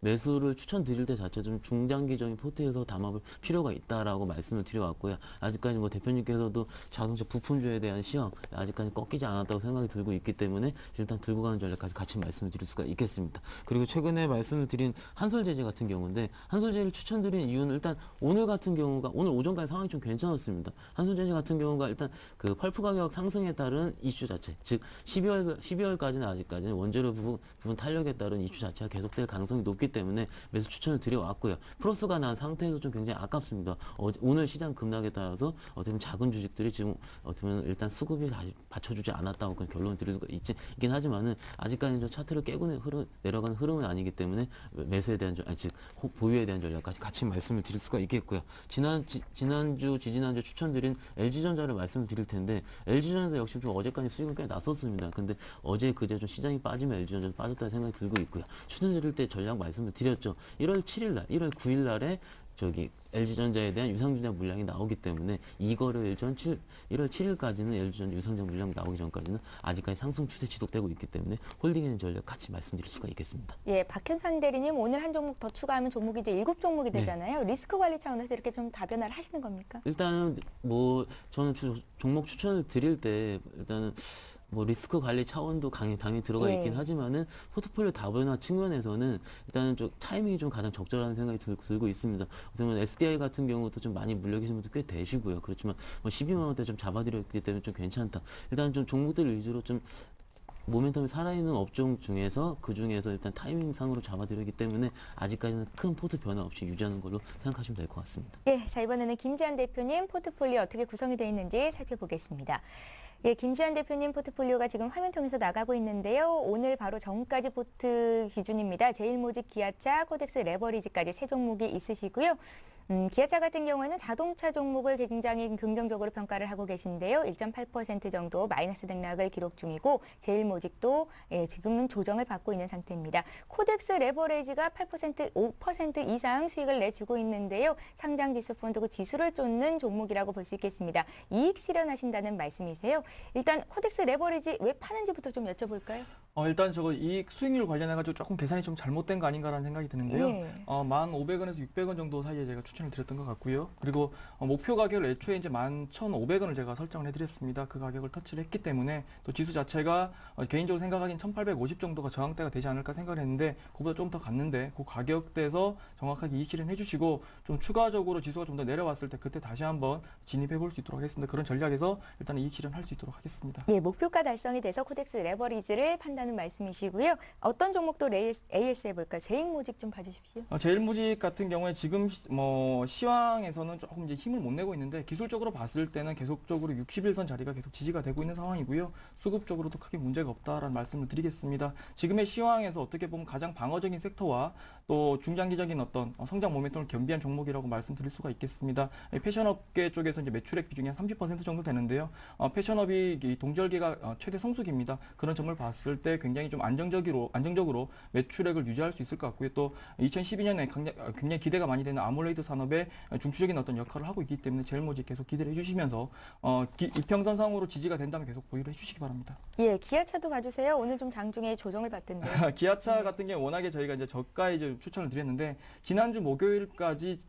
Speaker 4: 매수를 추천드릴 때 자체 좀 중장기적인 포트에서 담아볼 필요가 있다라고 말씀을 드려왔고요. 아직까지 뭐 대표님께서도 자동차 부품주에 대한 시황 아직까지 꺾이지 않았다고 생각이 들고 있기 때문에 일단 들고 가는 전략까지 같이 말씀을 드릴 수가 있겠습니다. 그리고 최근에 말씀을 드린 한솔재즈 같은 경우인데 한솔재즈를 추천드린 이유는 일단 오늘 같은 경우가 오늘 오전까지 상황이 좀 괜찮았습니다. 한솔재즈 같은 경우가 일단 그 펄프 가격 상승에 따른 이슈 자체 즉 12월까지는 아직까지는 원재료 부분 탄력에 따른 이슈 자체가 계속될 가능성이 높기 때문에 매수 추천을 드려왔고요. 플러스가 난 상태에서 좀 굉장히 아깝습니다. 오늘 시장 급락에 따라서 어떻게 보면 작은 주식들이 지금 어떻게 보면 일단 수급이 다시 받쳐주지 않았다고 그런 결론을 드릴 수가 있긴 하지만은 아직까지는 좀 차트를 깨고 내려가는 올라가는 흐름은 아니기 때문에 매수에 대한 즉 보유에 대한 전략까지 같이 말씀을 드릴 수가 있겠고요. 지난주, 지지난주 추천드린 LG전자를 말씀을 드릴 텐데 LG전자 역시 좀 어제까지 수익은 꽤 났었습니다. 근데 어제 그제 좀 시장이 빠지면 LG전자도 빠졌다는 생각이 들고 있고요. 추천드릴 때 전략 말씀을 드렸죠. 1월 7일 날, 1월 9일 날에 LG전자에 대한 유상증자 물량이 나오기 때문에 이거를 1월 7일까지는 LG전자 유상증자 물량 나오기 전까지는 아직까지 상승 추세 지속되고 있기 때문에 홀딩하는 전략 같이 말씀드릴 수가 있겠습니다.
Speaker 1: 예, 박현상 대리님 오늘 한 종목 더 추가하면 종목이 이제 7종목이 되잖아요. 리스크 관리 차원에서 이렇게 좀 다변화를 하시는 겁니까?
Speaker 4: 일단은 저는 종목 추천을 드릴 때 일단은 리스크 관리 차원도 당연히 들어가 있긴 하지만은 포트폴리오 다변화 측면에서는 일단은 좀 타이밍이 좀 가장 적절한 생각이 들고 있습니다. 그러면 SDI 같은 경우도 좀 많이 물려 계신 분도 꽤 되시고요. 그렇지만 12만 원대 좀 잡아드렸기 때문에 좀 괜찮다. 일단 좀 종목들 위주로 좀 모멘텀이 살아있는 업종 중에서 그중에서 일단 타이밍상으로 잡아드리기 때문에 아직까지는 큰 포트 변화 없이 유지하는 걸로 생각하시면 될 것 같습니다.
Speaker 1: 예, 자 이번에는 김지한 대표님 포트폴리오 어떻게 구성이 되어 있는지 살펴보겠습니다. 예, 김지한 대표님 포트폴리오가 지금 화면 통해서 나가고 있는데요. 오늘 바로 전까지 포트 기준입니다. 제일모직, 기아차, 코덱스, 레버리지까지 세 종목이 있으시고요. 기아차 같은 경우에는 자동차 종목을 굉장히 긍정적으로 평가를 하고 계신데요. 1.8% 정도 마이너스 등락을 기록 중이고 제일모직도 지금은 조정을 받고 있는 상태입니다. 코덱스 레버리지가 8%, 5% 이상 수익을 내주고 있는데요. 상장지수 펀드고 지수를 쫓는 종목이라고 볼 수 있겠습니다. 이익 실현하신다는 말씀이세요. 일단 코덱스 레버리지 왜 파는지부터 좀 여쭤볼까요?
Speaker 5: 일단 저거 이익 수익률 관련해가지고 조금 계산이 좀 잘못된 거 아닌가라는 생각이 드는데요.
Speaker 1: 예.
Speaker 5: 1,500원에서 600원 정도 사이에 제가 추천을 드렸던 것 같고요. 그리고 목표 가격을 애초에 이제 11,500원을 제가 설정을 해드렸습니다. 그 가격을 터치를 했기 때문에 또 지수 자체가 개인적으로 생각하기엔 1,850 정도가 저항대가 되지 않을까 생각을 했는데 그보다 좀 더 갔는데 그 가격대에서 정확하게 이익 실현 해주시고 좀 추가적으로 지수가 좀 더 내려왔을 때 그때 다시 한번 진입해 볼 수 있도록 하겠습니다. 그런 전략에서 일단 이익 실현할 수 있도록 하겠습니다.
Speaker 1: 예, 목표가 달성이 돼서 코덱스 레버리지를 판다는 말씀이시고요. 어떤 종목도 AS 해볼까요? 제일모직 좀 봐주십시오.
Speaker 5: 제일모직 같은 경우에 지금 시황에서는 조금 이제 힘을 못 내고 있는데 기술적으로 봤을 때는 계속적으로 60일선 자리가 계속 지지가 되고 있는 상황이고요. 수급적으로도 크게 문제가 없다라는 말씀을 드리겠습니다. 지금의 시황에서 어떻게 보면 가장 방어적인 섹터와 또 중장기적인 어떤 성장 모멘텀을 겸비한 종목이라고 말씀드릴 수가 있겠습니다. 패션업계 쪽에서 이제 매출액 비중이 한 30% 정도 되는데요. 패션업이 동절기가 최대 성수기입니다. 그런 점을 봤을 때 굉장히 좀 안정적으로 매출액을 유지할 수 있을 것 같고요. 또 2012년에 굉장히 기대가 많이 되는 아몰레이드 산업의 중추적인 어떤 역할을 하고 있기 때문에 제일모직 계속 기대를 해주시면서 이평선상으로 지지가 된다면 계속 보유를 해주시기 바랍니다.
Speaker 1: 예, 기아차도 봐주세요. 오늘 좀 장중에 조정을 받던데요.
Speaker 5: 기아차 같은 경우 워낙에 저희가 이제 저가에 이제 추천을 드렸는데 지난주 목요일까지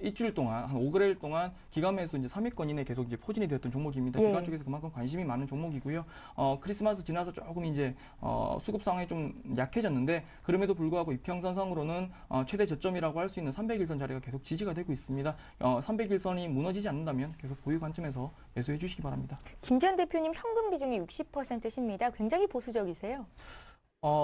Speaker 5: 일주일 동안 한 5개월 동안 기관 매수 이제 3위권 이내 계속 이제 포진이 되었던 종목입니다.
Speaker 1: 예.
Speaker 5: 기관 쪽에서 그만큼 관심이 많은 종목이고요. 크리스마스 지나서 조금 이제 수급 상황이 좀 약해졌는데 그럼에도 불구하고 이평선상으로는 최대 저점이라고 할 수 있는 300일선 자리가 계속 지지가 되고 있습니다. 300일선이 무너지지 않는다면 계속 보유 관점에서 매수해 주시기 바랍니다.
Speaker 1: 김지한 대표님 현금 비중이 60%십니다. 굉장히 보수적이세요.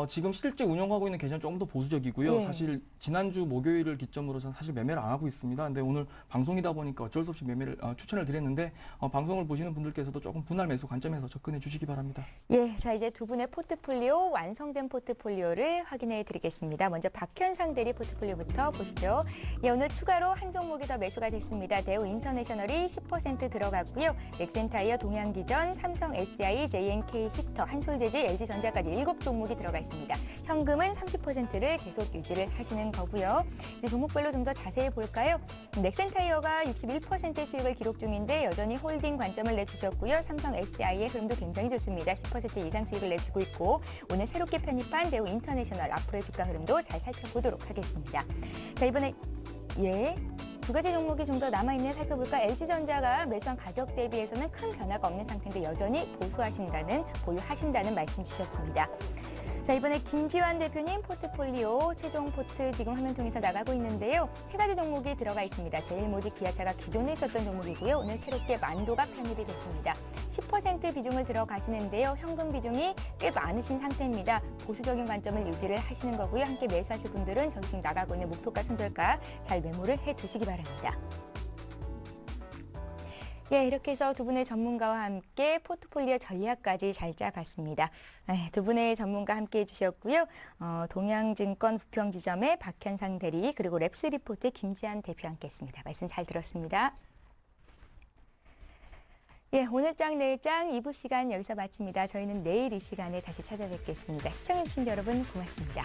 Speaker 5: 지금 실제 운영하고 있는 계좌는 조금 더 보수적이고요.
Speaker 1: 예.
Speaker 5: 사실 지난주 목요일을 기점으로 저는 사실 매매를 안 하고 있습니다. 근데 오늘 방송이다 보니까 어쩔 수 없이 매매를 추천을 드렸는데 방송을 보시는 분들께서도 조금 분할 매수 관점에서 접근해 주시기 바랍니다.
Speaker 1: 예, 자 이제 두 분의 포트폴리오 완성된 포트폴리오를 확인해 드리겠습니다. 먼저 박현상 대리 포트폴리오부터 보시죠. 예, 오늘 추가로 한 종목이 더 매수가 됐습니다. 대우 인터내셔널이 10% 들어갔고요. 넥센타이어, 동양기전, 삼성 SDI, JNK 히터, 한솔재지, LG전자까지 7종목이 들어가 있습니다. 현금은 30%를 계속 유지를 하시는 거고요. 이제 종목별로 좀 더 자세히 볼까요? 넥센타이어가 61% 수익을 기록 중인데 여전히 홀딩 관점을 내주셨고요. 삼성 SDI의 흐름도 굉장히 좋습니다. 10% 이상 수익을 내주고 있고 오늘 새롭게 편입한 대우 인터내셔널 앞으로의 주가 흐름도 잘 살펴보도록 하겠습니다. 자 이번에 두 가지 종목이 좀 더 남아있는 살펴볼까? LG전자가 매수한 가격 대비해서는 큰 변화가 없는 상태인데 여전히 보유하신다는 말씀 주셨습니다. 자 이번에 김지환 대표님 포트폴리오 최종 포트 지금 화면 통해서 나가고 있는데요. 세 가지 종목이 들어가 있습니다. 제일모직, 기아차가 기존에 있었던 종목이고요. 오늘 새롭게 만도가 편입이 됐습니다. 10% 비중을 들어가시는데요. 현금 비중이 꽤 많으신 상태입니다. 보수적인 관점을 유지를 하시는 거고요. 함께 매수하실 분들은 저기 지금 나가고 있는 목표가 손절가 잘 메모를 해두시기 바랍니다. 예, 이렇게 해서 두 분의 전문가와 함께 포트폴리오 전략까지 잘 짜봤습니다. 두 분의 전문가 함께 해주셨고요. 동양증권 부평지점의 박현상 대리 그리고 랩스리포트의 김지한 대표 함께했습니다. 말씀 잘 들었습니다. 예, 오늘장 내일장 2부 시간 여기서 마칩니다. 저희는 내일 이 시간에 다시 찾아뵙겠습니다. 시청해주신 여러분 고맙습니다.